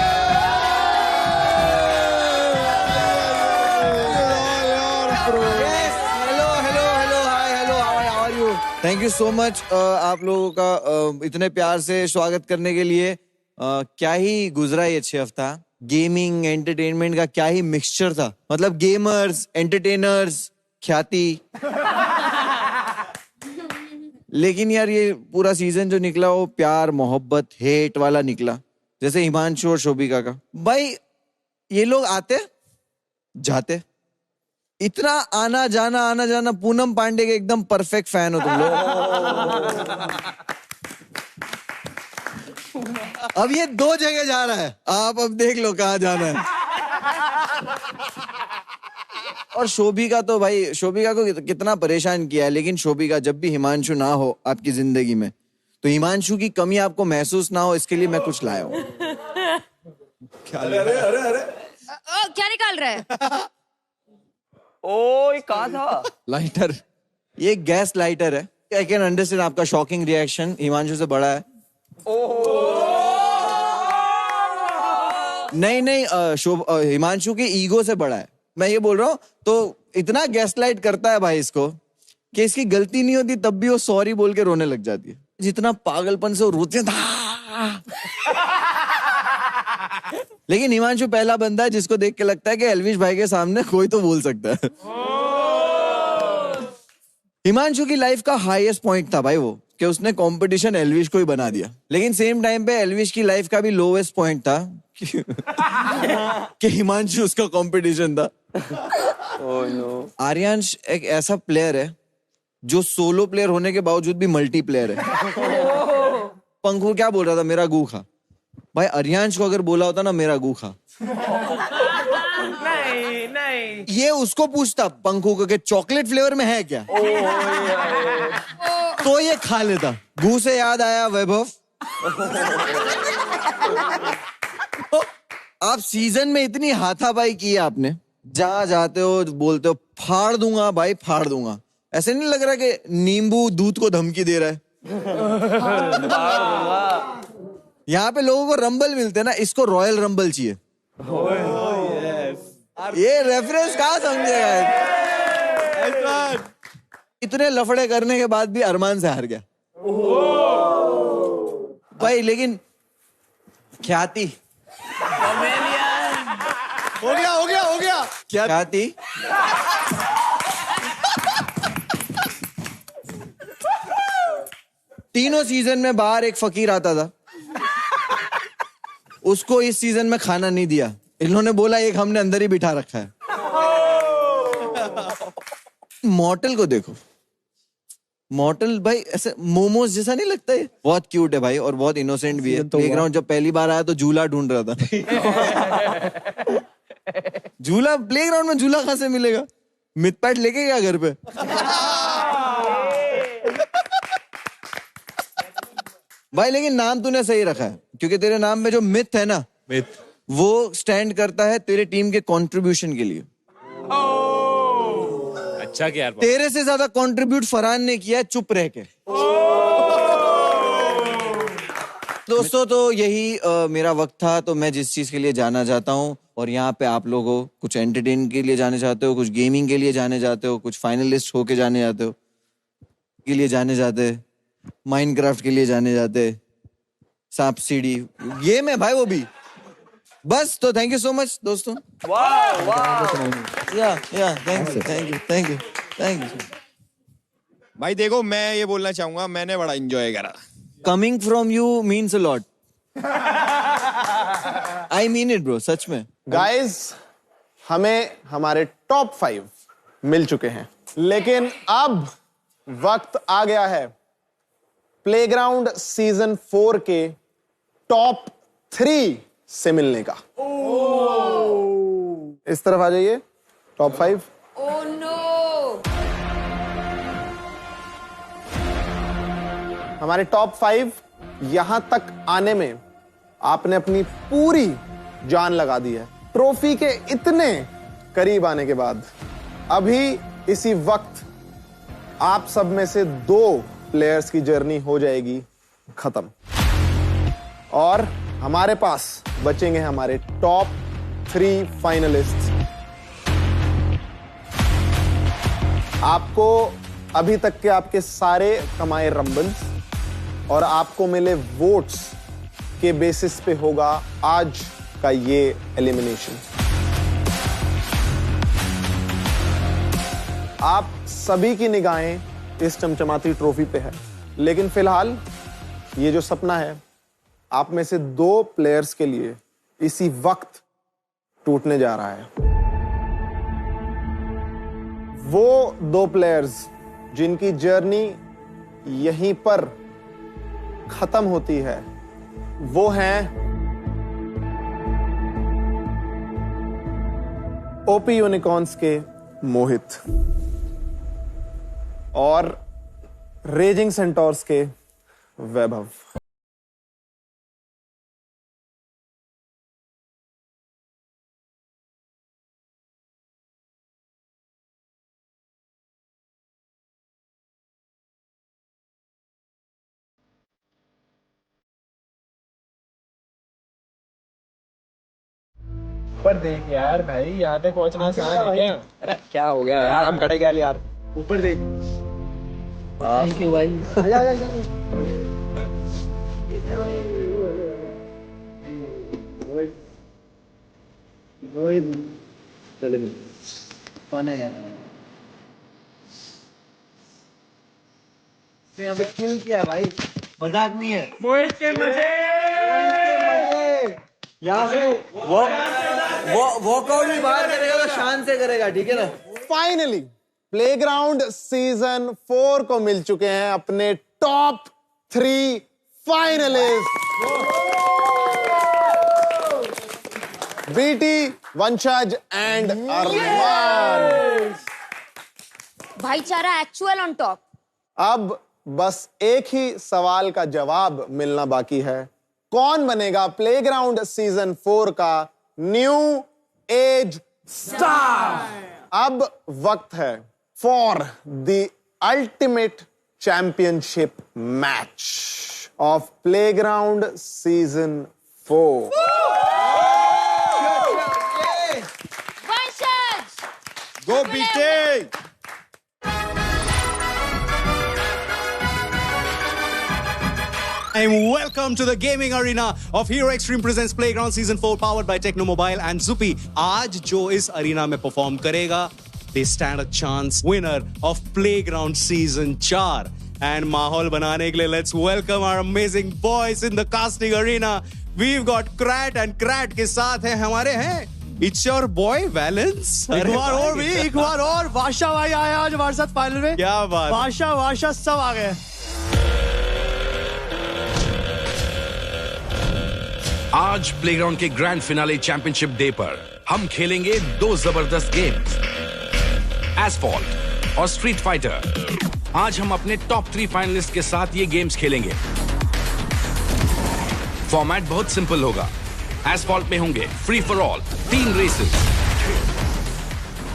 thank you so much आप लोगों का इतने प्यार से स्वागत करने के लिए। क्या ही गुजरा ये 6 हफ्ता, गेमिंग एंटरटेनमेंट का क्या ही मिक्सचर था। मतलब गेमर्स, एंटरटेनर्स, ख्याति। लेकिन यार ये पूरा सीजन जो निकला वो प्यार मोहब्बत हेट वाला निकला, जैसे हिमांशु और शोभिका का। भाई ये लोग आते जाते, इतना आना जाना। पूनम पांडे के एकदम परफेक्ट फैन हो तुम लोग। अब ये 2 जगह जा रहा है, आप अब देख लो कहाँ जाना है। और शोभिका तो भाई, शोभिका को कितना परेशान किया है, लेकिन शोभिका जब भी हिमांशु ना हो आपकी जिंदगी में तो हिमांशु की कमी आपको महसूस ना हो, इसके लिए मैं कुछ लाया हूँ। क्या निकाल रहा है? ओ ये कहाँ था? लाइटर, ये गैस लाइटर है। आई कैन अंडरस्टैंड आपका शॉकिंग रिएक्शन, हिमांशु से बड़ा है। नहीं, हिमांशु के ईगो से बड़ा है, मैं ये बोल रहा हूँ। तो इतना गैसलाइट करता है भाई इसको कि इसकी गलती नहीं होती तब भी वो सॉरी बोल के रोने लग जाती है। जितना पागलपन से वो रोते हैं। लेकिन हिमांशु पहला बंदा है जिसको देख के लगता है कि एल्विश भाई के सामने कोई तो बोल सकता है। हिमांशु की लाइफ का हाईएस्ट पॉइंट था भाई वो, कि उसने कंपटीशन एल्विश को ही बना दिया। लेकिन सेम टाइम पे एल्विश की लाइफ का भी लोवेस्ट पॉइंट था कि हिमांशु उसका कंपटीशन था। आर्यांश एक ऐसा प्लेयर है जो सोलो प्लेयर होने के बावजूद भी मल्टी प्लेयर है। पंखू क्या बोल रहा था, मेरा गू खा। भाई आर्यांश को अगर बोला होता ना मेरा गू खा, नहीं ये उसको पूछता पंखू को कि चॉकलेट फ्लेवर में है क्या, तो ये खा लेता। गू से याद आया वैभव, आप सीजन में इतनी हाथापाई की है आपने, जहां जाते हो बोलते हो फाड़ दूंगा भाई फाड़ दूंगा। ऐसे नहीं लग रहा कि नींबू दूध को धमकी दे रहा है? यहाँ पे लोगों को रंबल मिलते हैं ना, इसको रॉयल रंबल चाहिए। ये रेफरेंस कहाँ समझेगा? इतने लफड़े करने के बाद भी अरमान से हार गया भाई। लेकिन ख्याति हो गया क्या ख्याति? तीनों सीजन में बाहर एक फकीर आता था, उसको इस सीजन में खाना नहीं दिया। इन्होंने बोला एक हमने अंदर ही बिठा रखा है। मॉर्टल को देखो, मॉर्टल भाई ऐसे मोमोज जैसा नहीं लगता है? बहुत क्यूट है भाई और बहुत इनोसेंट भी है। प्लेग्राउंड जब पहली बार आया तो झूला ढूंढ रहा था। झूला प्लेग्राउंड में झूला कहां से मिलेगा? मिथपैट लेके गया घर पे। भाई लेकिन नाम तूने सही रखा है, क्योंकि तेरे नाम में जो मिथ है ना, मिथ वो स्टैंड करता है तेरे टीम के कंट्रीब्यूशन के लिए। अच्छा क्या यार, तेरे से ज्यादा कंट्रीब्यूट फरहान ने किया है चुप रह के। दोस्तों तो यही मेरा वक्त था। तो मैं जिस चीज के लिए जाना चाहता हूँ, और यहाँ पे आप लोगों कुछ एंटरटेन के लिए जाने चाहते हो, कुछ गेमिंग के लिए जाने जाते हो, कुछ फाइनलिस्ट होके जाने जाते हो, के लिए जाने जाते, माइनक्राफ्ट के लिए जाने जाते, सांप सीढ़ी गेम है भाई वो भी। बस तो थैंक यू सो मच दोस्तों। Thank you. भाई देखो मैं ये बोलना चाहूंगा, मैंने बड़ा एंजॉय करा। Coming from you means a lot. I mean it bro, सच में। गाइस हमें हमारे टॉप 5 मिल चुके हैं, लेकिन अब वक्त आ गया है प्लेग्राउंड सीजन 4 के टॉप 3 से मिलने का। इस तरफ आ जाइए, टॉप 5। Oh no. हमारे टॉप 5 यहां तक आने में आपने अपनी पूरी जान लगा दी है। ट्रॉफी के इतने करीब आने के बाद अभी इसी वक्त आप सब में से 2 प्लेयर्स की जर्नी हो जाएगी खत्म, और हमारे पास बचेंगे हमारे टॉप 3 फाइनलिस्ट। आपको अभी तक के आपके सारे कमाए रंबल्स और आपको मिले वोट्स के बेसिस पे होगा आज का ये एलिमिनेशन। आप सभी की निगाहें इस चमचमाती ट्रॉफी पे है, लेकिन फिलहाल ये जो सपना है आप में से 2 प्लेयर्स के लिए इसी वक्त टूटने जा रहा है। वो 2 प्लेयर्स जिनकी जर्नी यहीं पर खत्म होती है, वो हैं ओपी यूनिकॉर्न्स के मोहित और रेजिंग सेंटोर्स के वैभव। ऊपर देख यार भाई, यहाँ तक पहुंचना आसान है क्या? अरे क्या हो गया यार, हम खड़े क्या यार, ऊपर देख। थैंक यू भाई। आजा आजा आजा। चले कौन है यार? यहाँ पे क्यों किया भाई? मजाक नहीं है। मोहित के मजे। यहाँ से वॉकआउट भी बाहर करेगा तो शान से करेगा, ठीक है ना? फाइनली प्लेग्राउंड सीजन 4 को मिल चुके हैं अपने टॉप 3 फाइनलिस्ट। बीटी, वंशज एंड अरमान। भाईचारा एक्चुअल ऑन टॉप। अब बस एक ही सवाल का जवाब मिलना बाकी है, कौन बनेगा प्लेग्राउंड सीजन 4 का न्यू एज स्टार। अब वक्त है for the ultimate championship match of playground season 4। Go beta. Welcome to the gaming arena of Hero Extreme presents Playground Season 4 powered by Techno Mobile and Zupi. आज जो इस arena में perform करेगा, they stand a chance winner of Playground Season 4. And माहौल बनाने के लिए let's welcome our amazing boys in the casting arena. We've got Krat and Krat के साथ है हमारे हैं It's your boy Valence. एक बार और वाशा भाई आया आज हमारे साथ फाइनल में। क्या बात। वाशा सब आ गए। आज प्लेग्राउंड के ग्रैंड फिनाले चैंपियनशिप डे पर हम खेलेंगे 2 जबरदस्त गेम्स, एसफॉल्ट और स्ट्रीट फाइटर। आज हम अपने टॉप 3 फाइनलिस्ट के साथ ये गेम्स खेलेंगे। फॉर्मेट बहुत सिंपल होगा। एसफॉल्ट में होंगे फ्री फॉर ऑल 3 रेसेस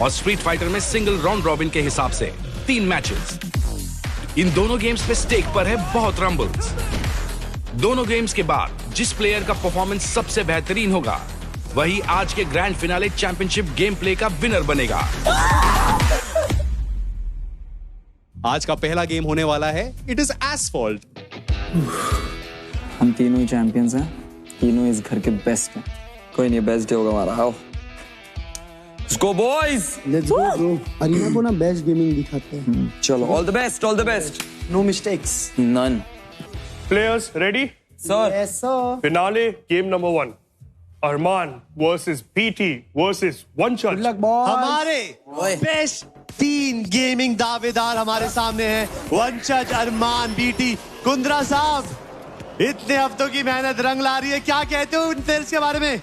और स्ट्रीट फाइटर में सिंगल राउंड रॉबिन के हिसाब से 3 मैचेस। इन दोनों गेम्स पे स्टेक पर है बहुत रंबल्स। दोनों गेम्स के बाद जिस प्लेयर का परफॉर्मेंस सबसे बेहतरीन होगा वही आज के grand finale championship game play का विनर बनेगा। आज का पहला गेम होने वाला है इट इज एसफॉल्ट। हम तीनों ही चैंपियंस हैं, तीनों इस घर के बेस्ट हैं। कोई नहीं, बेस्ट डे होगा हमारा। आओ let's go boys, let's go bro. Arena को ना बेस्ट गेमिंग दिखाते हैं। चलो all the best, all the best. No mistakes, none. Players ready? Sir. Yes, sir. Finale game number 1. Arman versus BT versus Vanchaj. Good luck, boys. हमारे best 3 gaming दावेदार हमारे सामने हैं, वंशज, अरमान, बीटी। कुंद्रा साहब, इतने हफ्तों की मेहनत रंग ला रही है, क्या कहते हो इन प्लेयर्स के बारे में?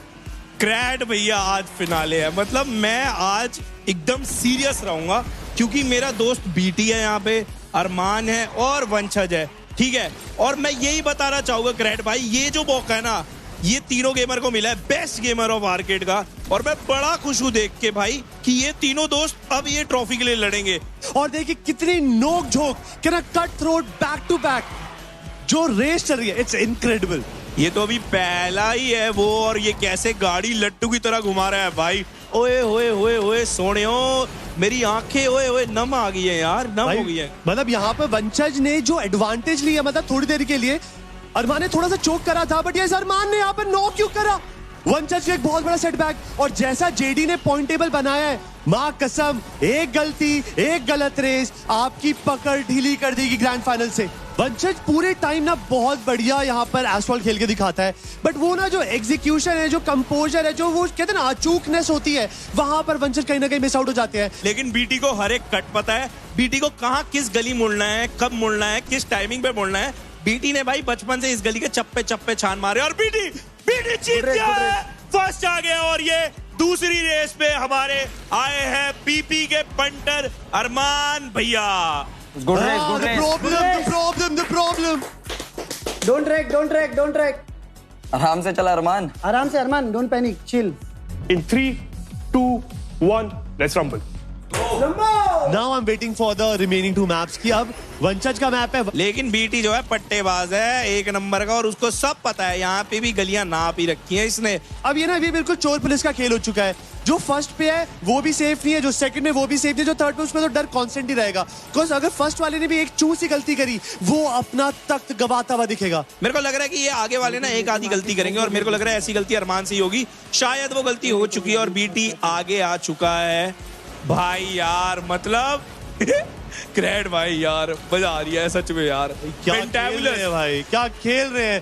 क्रैट भैया आज फिनाले है, मतलब मैं आज एकदम सीरियस रहूंगा क्योंकि मेरा दोस्त बीटी है यहाँ पे, अरमान है और वंशज है, ठीक है। और मैं यही बताना चाहूंगा क्रैट भाई, ये जो मौका है ना, ये तीनों गेमर को मिला है बेस्ट गेमर ऑफ आर्केड का, और मैं बड़ा खुश हूं देख के भाई कि ये तीनों दोस्त अब ये ट्रॉफी के लिए लड़ेंगे। और देखिए कितनी नोक झोंक, cut throat back to back जो रेस चल रही है, इट्स इनक्रेडिबल। ये तो अभी पहला ही है वो, और ये कैसे गाड़ी लट्टू की तरह घुमा रहा है भाई। ओए होए होए होए सोनियो, मेरी आंखें ओए ओए नम आ गई है यार, नम हो गई है। मतलब यहाँ पे वंशज ने जो एडवांटेज लिया, मतलब थोड़ी देर के लिए अरमान ने थोड़ा सा चोक करा था, बट ये अरमान ने यहाँ पर नॉक क्यों करा? वंशज का एक बहुत बड़ा सेटबैक। और जैसा जेडी ने पॉइंट टेबल बनाया है, मां कसम, एक गलती, एक गलत रेस आपकी पकड़ ढीली कर देगी ग्रैंड फाइनल से। वंशज पूरे टाइम ना बहुत बढ़िया यहाँ पर एस्फॉल्ट खेल के दिखाता है, बट वो ना जो एग्जीक्यूशन है, जो कंपोजर है, जो वो कहते हैं ना अचूकनेस होती है, वहां पर वंशज कहीं ना कहीं मिस आउट हो जाते हैं। लेकिन बीटी को हर एक कट पता है, बीटी को कहाँ किस गली मुड़ना है, कब मुड़ना है, किस टाइमिंग पे मुड़ना है। बीटी ने भाई बचपन से इस गली के चप्पे चप्पे छान मारे, और बीटी जीत गया है, फर्स्ट आ गया। और ये दूसरी रेस पे हमारे आए हैं पीपी के पंटर अरमान भैया। Good race, good race. The problem. Don't track. आराम से चला अरमान। आराम से अरमान, don't panic, chill. In 3, 2, 1, let's rumble. Now I'm waiting for the remaining 2 maps की अब वंशज का मैप है। लेकिन बीटी जो है पट्टेबाज है एक नंबर का, और उसको सब पता है यहाँ पे भी गलियां नाप ही रखी हैं इसने। अब ये ना ये बिल्कुल चोर पुलिस का खेल हो चुका है। जो फर्स्ट पे है वो भी सेफ नहीं है, जो सेकंड में वो भी सेफ नहीं है, जो थर्ड पे उसमें तो डर कांस्टेंट ही रहेगा। बिकॉज अगर फर्स्ट वाले ने भी एक चूसी गलती करी, वो अपना तख्त गवाता हुआ दिखेगा। मेरे को लग रहा है कि ये आगे वाले ना एक आधी गलती करेंगे, और मेरे को लग रहा है ऐसी गलती अरमान से ही होगी। शायद वो गलती हो चुकी है और बीटी आगे आ चुका है भाई। यार मतलब ग्रेट भाई, यार मजा आ रही है सच में यार। क्या खेल रहे हैं भाई, क्या खेल रहे हैं।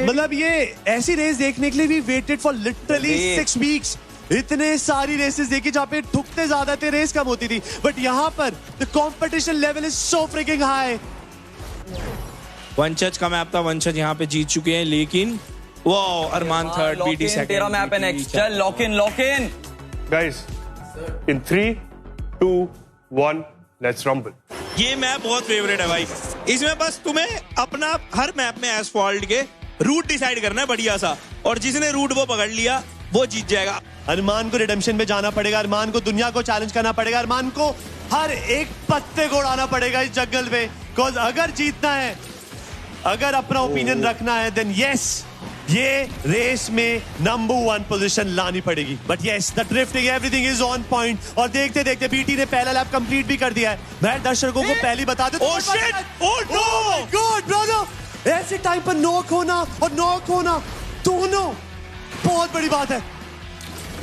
मतलब ये ऐसी रेस देखने के लिए भी वेटेड फॉर लिटरली 6 वीक्स। इतने सारी रेसेस देखी जहाँ पे ठुकते ज्यादा थे, रेस कम होती थी, बट यहाँ पर the competition level is so fricking high. वंशज का मैप था, वंशज यहाँ पे जीत चुके हैं, लेकिन वो अरमान थर्ड, बीटी सेकंड। तेरा मैप है नेक्स्ट, चल lock in guys. In 3, 2, 1, let's rumble. ये मैप बहुत फेवरेट है भाई। इसमें बस तुम्हें अपना हर मैप में एस्फॉल्ट के रूट डिसाइड करना है बढ़िया सा, और जिसने रूट वो पकड़ लिया वो जीत जाएगा। अरमान को रिडेम्पशन में जाना पड़ेगा, अरमान को दुनिया को चैलेंज करना पड़ेगा, अरमान को हर एक पत्ते को उड़ाना पड़ेगा इस जंगल में। बिकॉज अगर जीतना है, अगर अपना ओपिनियन रखना है, देन यस ये रेस में नंबर 1 पोजीशन लानी पड़ेगी। But yes the drifting everything is on point. और देखते देखते बीटी ने पहला लैप कंप्लीट भी कर दिया है। मैं दर्शकों को पहले बता दूं, oh shit, oh no, god brother, ऐसे टाइम पर नॉक होना और नॉक होना दोनों बहुत बड़ी बात है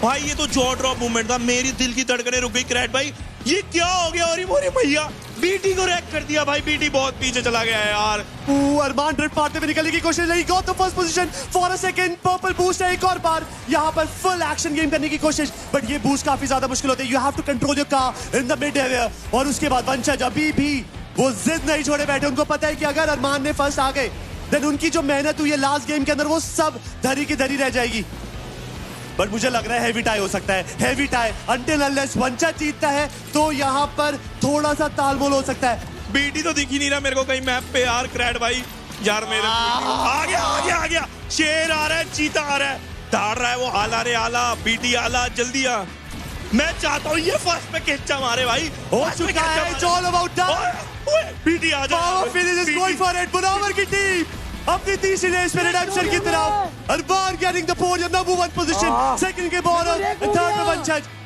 भाई। ये तो जॉ ड्रॉप मूवमेंट था, मेरी दिल की धड़कनें रुक गई। क्रैट भाई ये क्या हो गया? और मोरे भैया बीटी को रैक कर दिया भाई, बीटी बहुत पीछे चला गया है यार। अरमान ड्रिफ्ट मारते हुए निकलने की कोशिश नहीं, got the first position for a second. Purple boost है एक और बार, यहाँ पर फुल एक्शन गेम करने की कोशिश, बट ये बूस्ट काफी ज्यादा मुश्किल होता है। You have to control your car in the mid area. और उसके बाद वंशज अभी भी वो जिद नहीं छोड़े बैठे। उनको पता है कि अगर अरमान ने फर्स्ट आ गए, देन उनकी जो मेहनत हुई है लास्ट गेम के अंदर, वो सब धरी की धरी रह जाएगी। बट मुझे लग रहा है हैवी टाई हो सकता है, हैवी टाई। अंटिल अनलेस वंशज जीतता है तो यहाँ पर थोड़ा सा तालमोल हो सकता है। बीटी तो दिख ही नहीं रहा मेरे को कहीं मैप पे यार। क्रैट भाई यार मेरे आ गया शेर आ रहा है, चीता आ रहा है, दौड़ रहा है वो, आला रे आला, बीटी आला, जल्दी आ। मैं चाहता हूँ ये फर्स्ट पे किच्चा मारे भाई। हो चुका है, it's all about time। BT आ जा, Power Finish is going for it। Munawar की टीम अपनी तीसरी रेस में रिडेम्पशन की तरफ। Armaan getting the podium, number 1 position, second के बॉर्डर, थर्ड में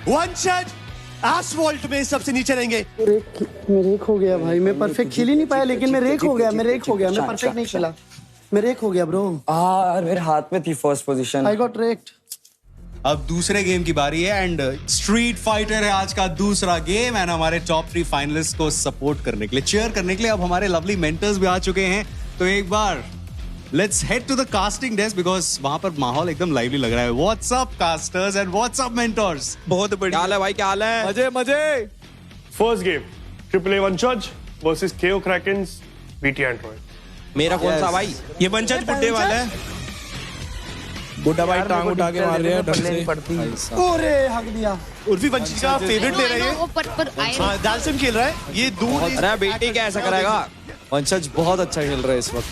वंशज एस्फॉल्ट में सबसे नीचे रहेंगे। मैं रेक हो गया भाई, मैं परफेक्ट खेल ही नहीं पाया, लेकिन मैं रेक हो गया, मैं परफेक्ट नहीं खेला, मैं रेक हो गया ब्रो। यार मेरे हाथ में थी first position, I got raked. अब दूसरे गेम की बारी है, एंड स्ट्रीट फाइटर है आज का दूसरा गेम। एंड हमारे टॉप 3 फाइनलिस्ट को सपोर्ट करने के लिए, चीयर करने के लिए अब हमारे लवली मेंटर्स भी आ चुके हैं। तो एक बार let's head to the casting desk, because वहां पर माहौल एकदम लाइवली लग रहा है। What's up casters and what's up mentors? बहुत बढ़िया। क्या हाल है भाई, क्या हाल है? मजे। फर्स्ट गेम ट्रिपल ए वंशज वर्सेस केओ क्रैकेंस बीटी एंड्रॉइड। मेरा कौन सा भाई? ये वंशज बुड्ढे वाला है, बुड्ढा भाई टांग उठा के मार रहे हैं ढंग से। ओरे हक दिया। उर्फी वंशज का फेवरेट ले रही है, दालसिम खेल रहा है ये दूर। अरे बेटी क्या ऐसा कराएगा? वंशज बहुत अच्छा खेल रहा है इस वक्त।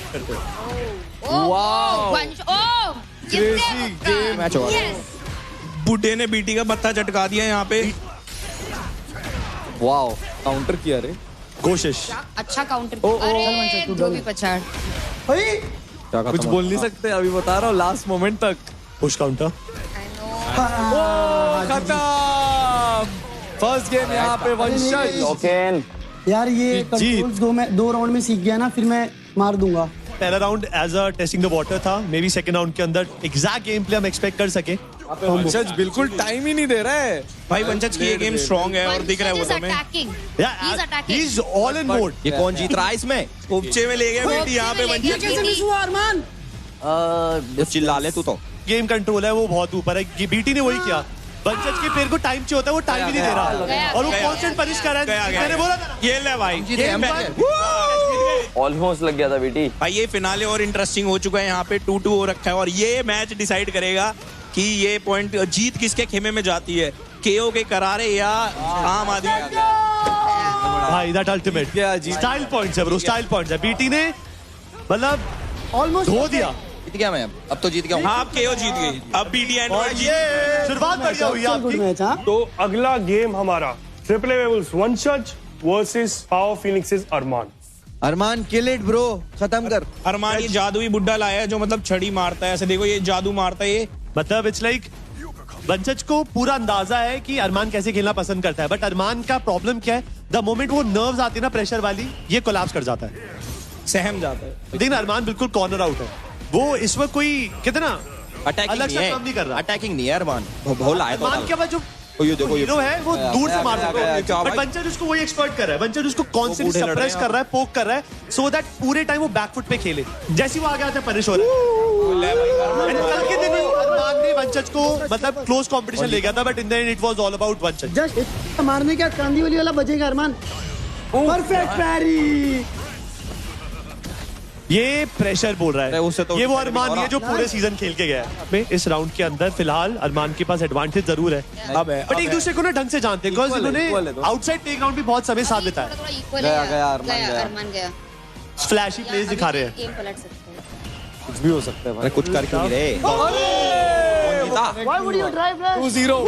बुड्ढे ने बीटी का मत्था चटका दिया यहाँ पे। वाओ, काउंटर किया रे, कोशिश अच्छा काउंटर। अरे जो भी पछाड़। कुछ बोल नहीं सकते, अभी बता रहा हूँ लास्ट मोमेंट तक। पुश काउंटर खत्म। फर्स्ट गेम यहाँ पे वंशज। यार ये कंट्रोल्स दो राउंड में सीख गया ना, फिर मैं मार दूंगा। पहला round as a testing the water था, मे बी सेकंड राउंड के अंदर एग्जैक्ट गेम प्ले हम एक्सपेक्ट कर सके। वंशज बिल्कुल टाइम ही नहीं दे रहा है भाई। वंशज की ये गेम स्ट्रांग है और दिख रहा है वो तुम्हें। He is all in mode. ये कौन जीत रहा है इसमें? उपचे में ले गए बेटी यहाँ पे वंशज। कैसे मिस हुआ अरमान? चिल्ला ले तू तो। गेम कंट्रोल है वो बहुत ऊपर है। बीटी ने वही किया, वंशज के पैर को टाइम चाहिए होता है, वो टाइम ही नहीं दे रहा और वो कांस्टेंट पनिश कर रहा है। मैंने बोला था ये ले भाई, ऑलमोस्ट लग गया था बेटी। भाई ये फिनाले और इंटरेस्टिंग हो चुका है। यहाँ पे 2-2 हो रखा है और ये मैच डिसाइड करेगा कि ये पॉइंट जीत किसके खेमे में जाती है, केओ के करारे या आम आदमी। भाई दैट अल्टीमेट स्टाइल पॉइंट्स है ब्रो, स्टाइल पॉइंट्स है। बीटी ने मतलब ऑलमोस्ट धो दिया। जीत गया मैं, अब तो जीत गया। हाँ अब केओ जीत गई, अब बीटी एंड्रॉइड जीत। शुरुआत बढ़िया हुई आपकी। तो अगला गेम हमारा ट्रिपल ए वेबल्स Vanshaj versus power phoenixes Armaan. Armaan kill it bro, खत्म कर। अरमान ये जादुई बुड्ढा लाया है जो मतलब छड़ी मारता है, ऐसे देखो ये जादू मारता है ये। मतलब इट्स लाइक वंशज को पूरा अंदाजा है कि अरमान कैसे खेलना पसंद करता है, बट अरमान का प्रॉब्लम क्या है, द मोमेंट वो नर्व्स आती है ना प्रेशर वाली, ये कोलैप्स कर जाता है, सहम जाता है। लेकिन अरमान बिल्कुल कॉर्नर आउट है। वो इस वक्त कोई कितना अटैकिंग अलग से काम नहीं कर रहा। अटैकिंग नहीं है अरमान, भोला है। अरमान के बाद जो ये देखो हीरो है वो दूर से मार सकता है, बट वंशज उसको वही एक्सपर्ट कर रहा है। वंशज उसको कॉन्स्टेंटली सप्रेस कर रहा है, पोक कर रहा है, सो दैट पूरे टाइम वो बैकफुट पे खेले। जैसे वो आगे आता है पनिश हो रहा है। कल के दिन अरमान ने वंशज को मतलब क्लोज कंपटीशन ले गया था, but in the end it was all about वंशज। जस्ट मारने का कांदीवली वाला बजेगा अरमान। परफेक्ट पैरी। ये प्रेशर बोल रहा है, तो ये वो अरमान नहीं है जो पूरे सीजन खेल के गया है। इस राउंड के अंदर फिलहाल अरमान के पास एडवांटेज जरूर है, बट एक दूसरे को ना ढंग से जानते हैं, बिकॉज़ इन्होंने आउटसाइड प्लेग्राउंड भी बहुत समय साथ बिताया। अरमान गया। फ्लैशी प्लेस दिखा रहे हैं। गेम पलट सकते हैं, कुछ भी हो सकता है भाई। कुछ कर क्यों नहीं रहे? Why would you drive that? 2-0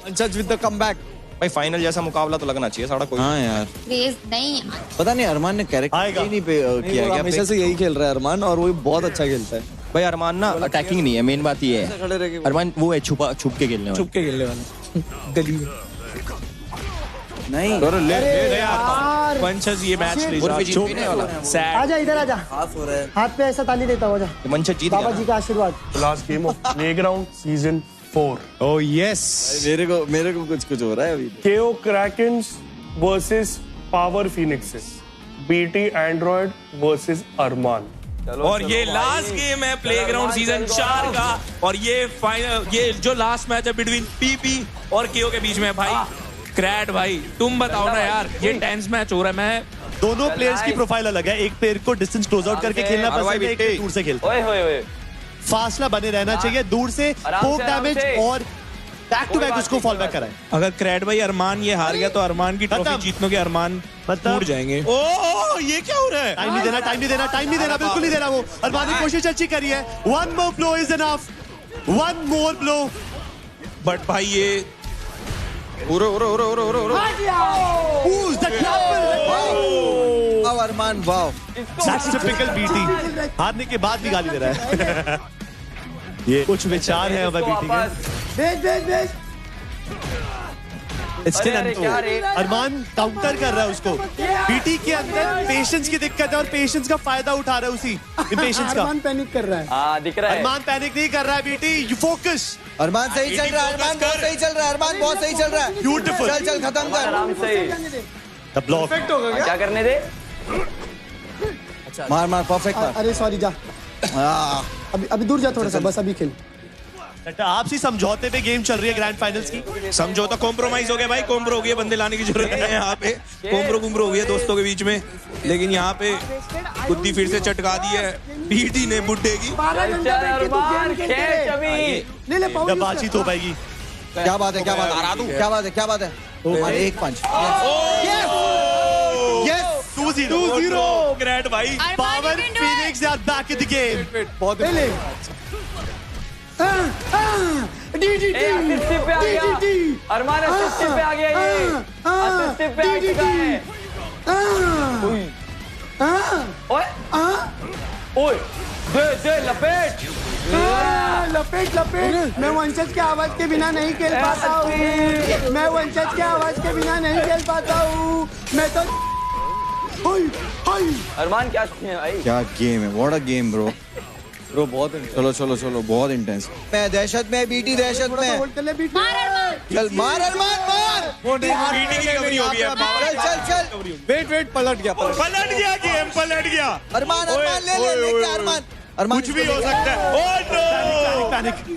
वंशज विद द कमबैक। भाई फाइनल जैसा मुकाबला तो लगना चाहिए सारा कोई। हाँ यार, क्रेज नहीं। पता नहीं अरमान ने कैरेक्टर ही नहीं किया क्या? हमेशा से यही खेल रहा है अरमान, और वो बहुत अच्छा खेलता है भाई। अरमान ना अटैकिंग नहीं है, मेन बात ये है। अरमान वो है छुप के खेलने वाला गली में नहीं। ले वंशज ये मैच ले जा। आजा इधर आजा, हाथ पे ऐसा ताली देता हो जा। वंशज जीत बाबा जी का आशीर्वाद। Last game of playground season 4। Oh yes, मेरे को कुछ हो रहा है अभी। KO krakens versus power phoenixes, BT android versus Armaan. और ये लास्ट गेम है प्लेग्राउंड सीजन 4 का, और ये फाइनल, ये जो लास्ट मैच है बिटवीन पीपी और केओ के बीच में। भाई क्रैड भाई तुम बताओ ना यार, ये टेंस मैच हो रहा है। मैं दोनों प्लेयर्स की प्रोफाइल अलग है, एक प्लेयर को डिस्टेंस क्लोज आउट करके खेलना पसंद है, एक दूर से खेलता है। फासला बने रहना चाहिए, दूर से पोक डैमेज और बैक टू बैक उसको फॉल बैक कराए। अगर क्रैड भाई अरमान ये हार गया तो अरमान की ट्रॉफी जीतने के अरमान टूट जाएंगे। ओ ये क्या हो रहा है? टाइम नहीं देना, टाइम नहीं देना, टाइम नहीं देना, बिल्कुल नहीं देना। वो अरमान ने कोशिश अच्छी करी है। One more blow is enough, one more blow. But भाई ये अरमान वाओ, टिपिकल बीटी, हारने के बाद भी गाली दे रहा है। ये कुछ विचार है हमारे बीटी के। भेज अरमान काउंटर कर रहा है उसको। बीटी के अंदर पेशेंस की दिक्कत है और पेशेंस का फायदा उठा रहा है उसी पेशेंस का। अरमान पैनिक कर रहा है। हाँ दिख रहा है। अरमान पैनिक नहीं कर रहा है बीटी, यू फोकस। अरमान सही चल रहा है, अरमान बहुत सही चल रहा है, अरमान बहुत सही चल रहा है। ब्यूटीफुल, चल खत्म कर। आराम से ब्लॉक परफेक्ट होगा क्या करने दे। मार परफेक्ट मार। अरे सॉरी जा, अभी दूर जा थोड़ा सा, बस अभी खेल। आपसी समझौते पे गेम चल रही है ग्रैंड फाइनल्स की। समझौता कॉम्प्रोमाइज हो गया भाई, कॉम्प्रो हो गया, बंदे लाने की जरूरत नहीं है यहाँ पे। कॉम्प्रो हो गया दोस्तों के बीच में, लेकिन यहाँ पे बुद्धि फिर से चटका दी है बीटी ने बुड्ढे की। बातचीत हो पाएगी। क्या बात है, क्या बात है, क्या बात है, क्या बात है। एक पंच। यस 2-0 ग्रेट भाई। Power phoenix are back in the game. बहुत असिस्ट पे आ गया अरमान, असिस्ट पे आ गया, ये असिस्ट पे आ चुका है। ओए ओए दे लपेट लपेट। मैं वंशज के आवाज के बिना नहीं खेल पाता हूँ। मैं वंशज के आवाज के बिना नहीं खेल पाता हूँ। मैं तो अरमान क्या भाई? क्या गेम है, व्हाट अ गेम ब्रो। बहुत चलो बहुत इंटेंस। मैं दहशत में, बीटी दहशत में। चल मार अरमान मार। बीटी की रिकवरी हो गई है। चल वेट पलट गया गेम पलट गया। अरमान ले अरमान कुछ भी हो सकता है। ओह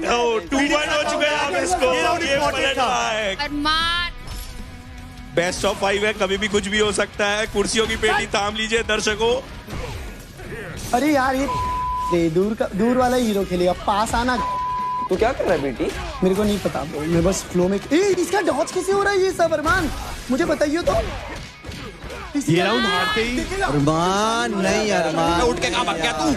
नो 2-1 हो चुका है अब इसको। गेम पलट रहा है। अरमान बेस्ट ऑफ 5 है, कभी भी कुछ भी हो सकता है। कुर्सियों की पेटी थाम लीजिए दर्शकों। अरे यार ये दूर वाला हीरो खेलेगा, पास आना। तू क्या कर रहा है बेटी? मेरे को नहीं पता ब्रो, मैं बस फ्लो में। इसका डॉज कैसे हो रहा है ये सब अरमान? मुझे बताइए तो। ये राउंड हारते ही अरमान नहीं, अरमान उठ के कहां भाग गया तू?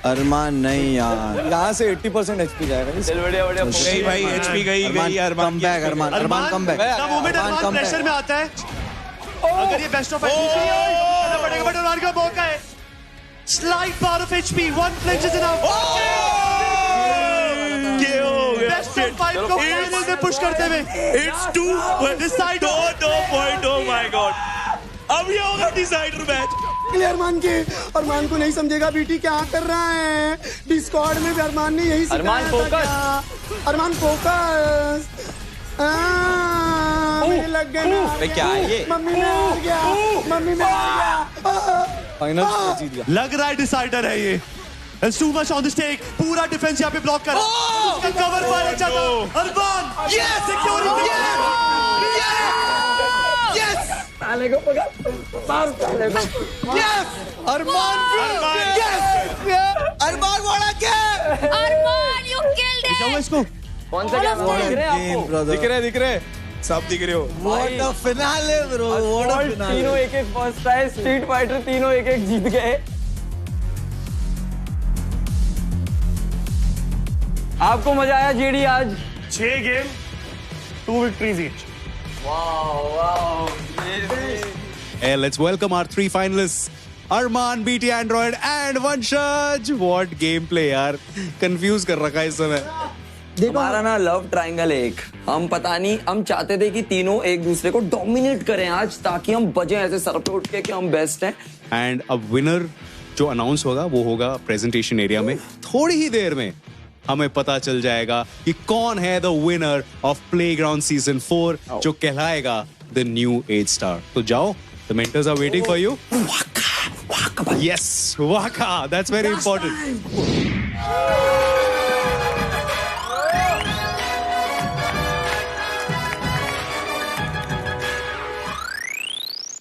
अरमान नहीं यार, यहाँ से 80% HP जाएगा। बढ़िया नहीं भाई, HP गई कम बैक। अरमान कम बैक। मोमेंट अरमान प्रेशर में आता है। अगर ये बेस्ट ऑफ 5 करना पड़ेगा, बट अरमान का मौका है। Slight part of HP, 1 flinch is enough. Best of 5 को फाइनल में पुश करते हुए It's 2 decide 2 point. Oh my god, अब ये होगा डिसाइडर मैच। अरमान को नहीं समझेगा बीटी क्या कर रहा है। डिस्कॉर्ड में भी अरमान ने यही सिखाया था। अरमान फोकस। मेरे लग गए। क्या है ये? मम्मी में आ गया। फाइनल जीत गया। लग रहा है डिसाइडर है ये। There's too much on the stake. पूरा डिफेंस यहाँ पे ब्लॉक कर। उसका कवर फायर अच्छा था। अरमान सिक्योरिटी। साले को पकड़। अरमान वाला क्या? अरमान you killed it. जाओ इसको। कौन सा क्या दिख रहे सब दिख रहे हो। What a finale bro, what a finale। तीनों एक फर्स्ट आए, स्ट्रीट फाइटर तीनों एक जीत गए। आपको मजा आया जेडी आज? 6 game 2 victories each. Hey, let's welcome our 3 finalists. Arman, BT Android and Vanshaj. What gameplay यार, confuse कर रखा है इस समय। हमारा ना लव ट्रायंगल एक, हम पता नहीं, हम चाहते थे कि तीनों एक दूसरे को डोमिनेट करें आज, ताकि हम बजे ऐसे सर पे उठ के कि हम बेस्ट हैं। एंड अब विनर जो अनाउंस होगा वो होगा प्रेजेंटेशन एरिया में। थोड़ी ही देर में हमें पता चल जाएगा कि कौन है the winner of playground season 4, जो कहलाएगा द न्यू एज स्टार। तो जाओ, the mentors are waiting for you. Yes, Waka. That's very important.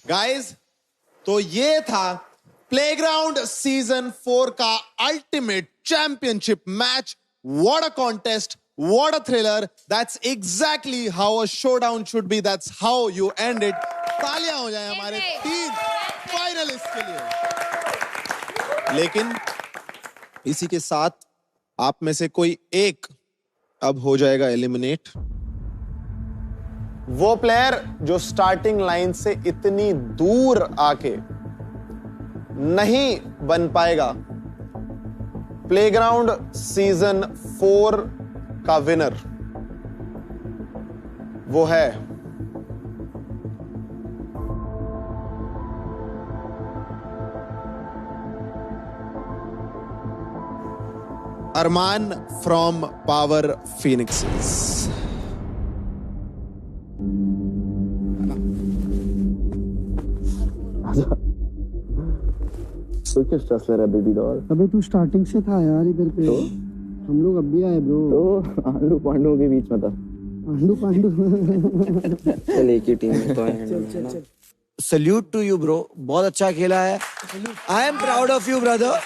Guys, तो ये था प्लेग्राउंड सीजन 4 का ultimate championship match. What a contest, what a thriller. That's exactly how a showdown should be. That's how you end it. तालियां हो जाए हमारे 3 finalist के लिए। लेकिन इसी के साथ आप में से कोई एक अब हो जाएगा एलिमिनेट। वो प्लेयर जो स्टार्टिंग लाइन से इतनी दूर आके नहीं बन पाएगा प्लेग्राउंड सीजन 4 का विनर, वो है अरमान फ्रॉम पावर फिनिक्सेस। तो किस स्ट्रेस ले रहा है बेबी डॉल? अबे तू स्टार्टिंग से था यार इधर पे। तो? हम लोग अब भी आए ब्रो। तो आंडू पांडुओं के बीच में था। आंडू पांडू। चल एक ही टीम में तो है। सल्यूट टू यू ब्रो, बहुत अच्छा खेला है। I am proud of you brother,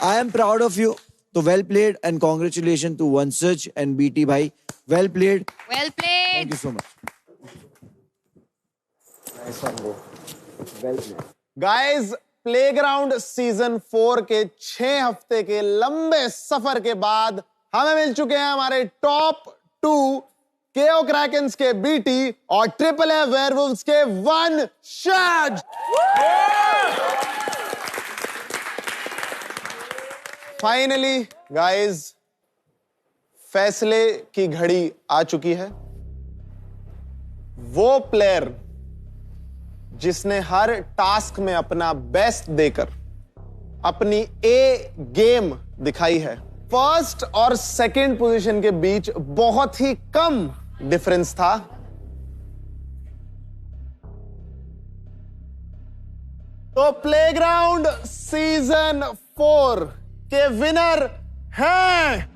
I am proud of you. तो well played and congratulation to Vanshaj and BT भाई, well played. Well played. Thank you so much. Guys, playground season 4 के 6 हफ्ते के लंबे सफर के बाद हमें मिल चुके हैं हमारे टॉप 2 केओ क्रैकेंस के बीटी और ट्रिपल ए वेयरवुल्व्स के वंशज। फाइनली गाइस, फैसले की घड़ी आ चुकी है। वो प्लेयर जिसने हर टास्क में अपना बेस्ट देकर अपनी ए गेम दिखाई है। फर्स्ट और सेकंड पोजीशन के बीच बहुत ही कम डिफरेंस था। तो प्लेग्राउंड सीजन 4 के विनर हैं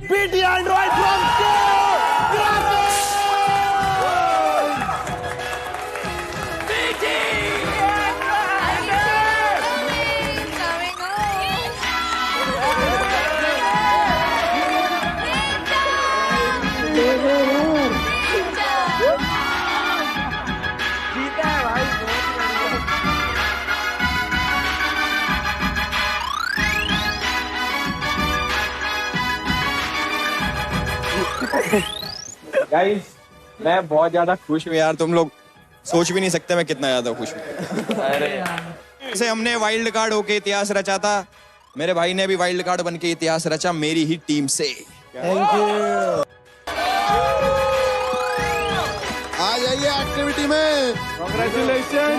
BT Android from गाइस, मैं बहुत ज्यादा खुश हूँ यार। तुम लोग सोच भी नहीं सकते मैं कितना ज्यादा खुश हूँ। अरे हमने वाइल्ड कार्ड होके इतिहास रचा था, मेरे भाई ने भी वाइल्ड कार्ड बन के इतिहास रचा मेरी ही टीम से। Thank you. आ जाइए एक्टिविटी में। कांग्रेचुलेशन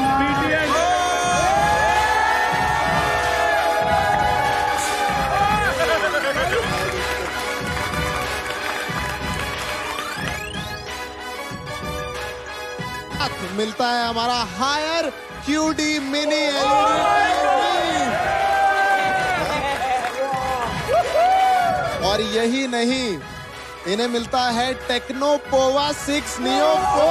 मिलता है हमारा हायर QD मिनी और यही नहीं, इन्हें मिलता है टेक्नो पोवा 6 नियो 4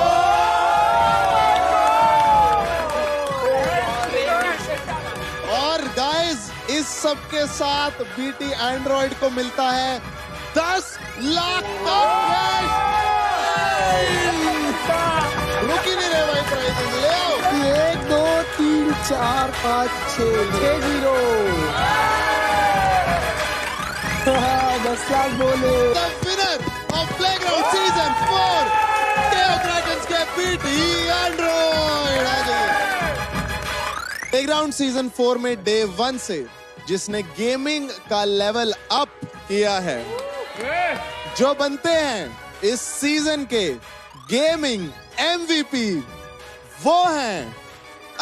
और गाइस, इस सब के साथ BT एंड्रॉइड को मिलता है 10 लाख का रुक ही नहीं रहे भाई। प्राइजेस ले आओ। 1 2 3 4 5 6 0 10 लाख बोले। The winner of Playground Season 4 KO Krakens के BT Android। आ जाइए। Playground Season 4 में Day 1 से जिसने गेमिंग का लेवल अप किया है, जो बनते हैं इस सीजन के गेमिंग MVP, वो हैं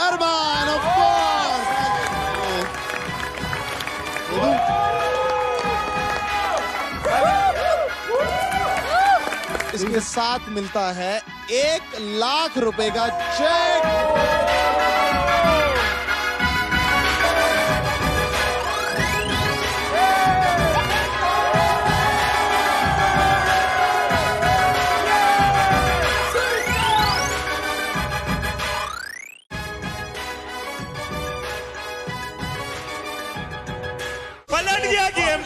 अरमान। ऑफ कोर्स इसके साथ मिलता है 1 लाख रुपए का चेक।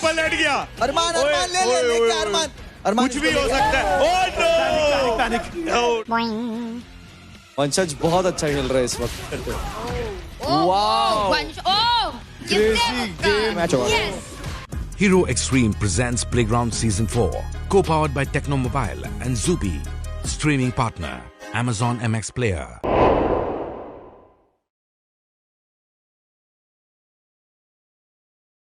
पलट गया। अरमान ले अरमान कुछ भी हो सकता है। वंशज बहुत अच्छा खेल रहा है इस वक्त। क्रेजी गेम मैच होगा। Hero Extreme presents Playground Season 4, co-powered by Tecno Mobile and Zubi, streaming partner Amazon MX Player.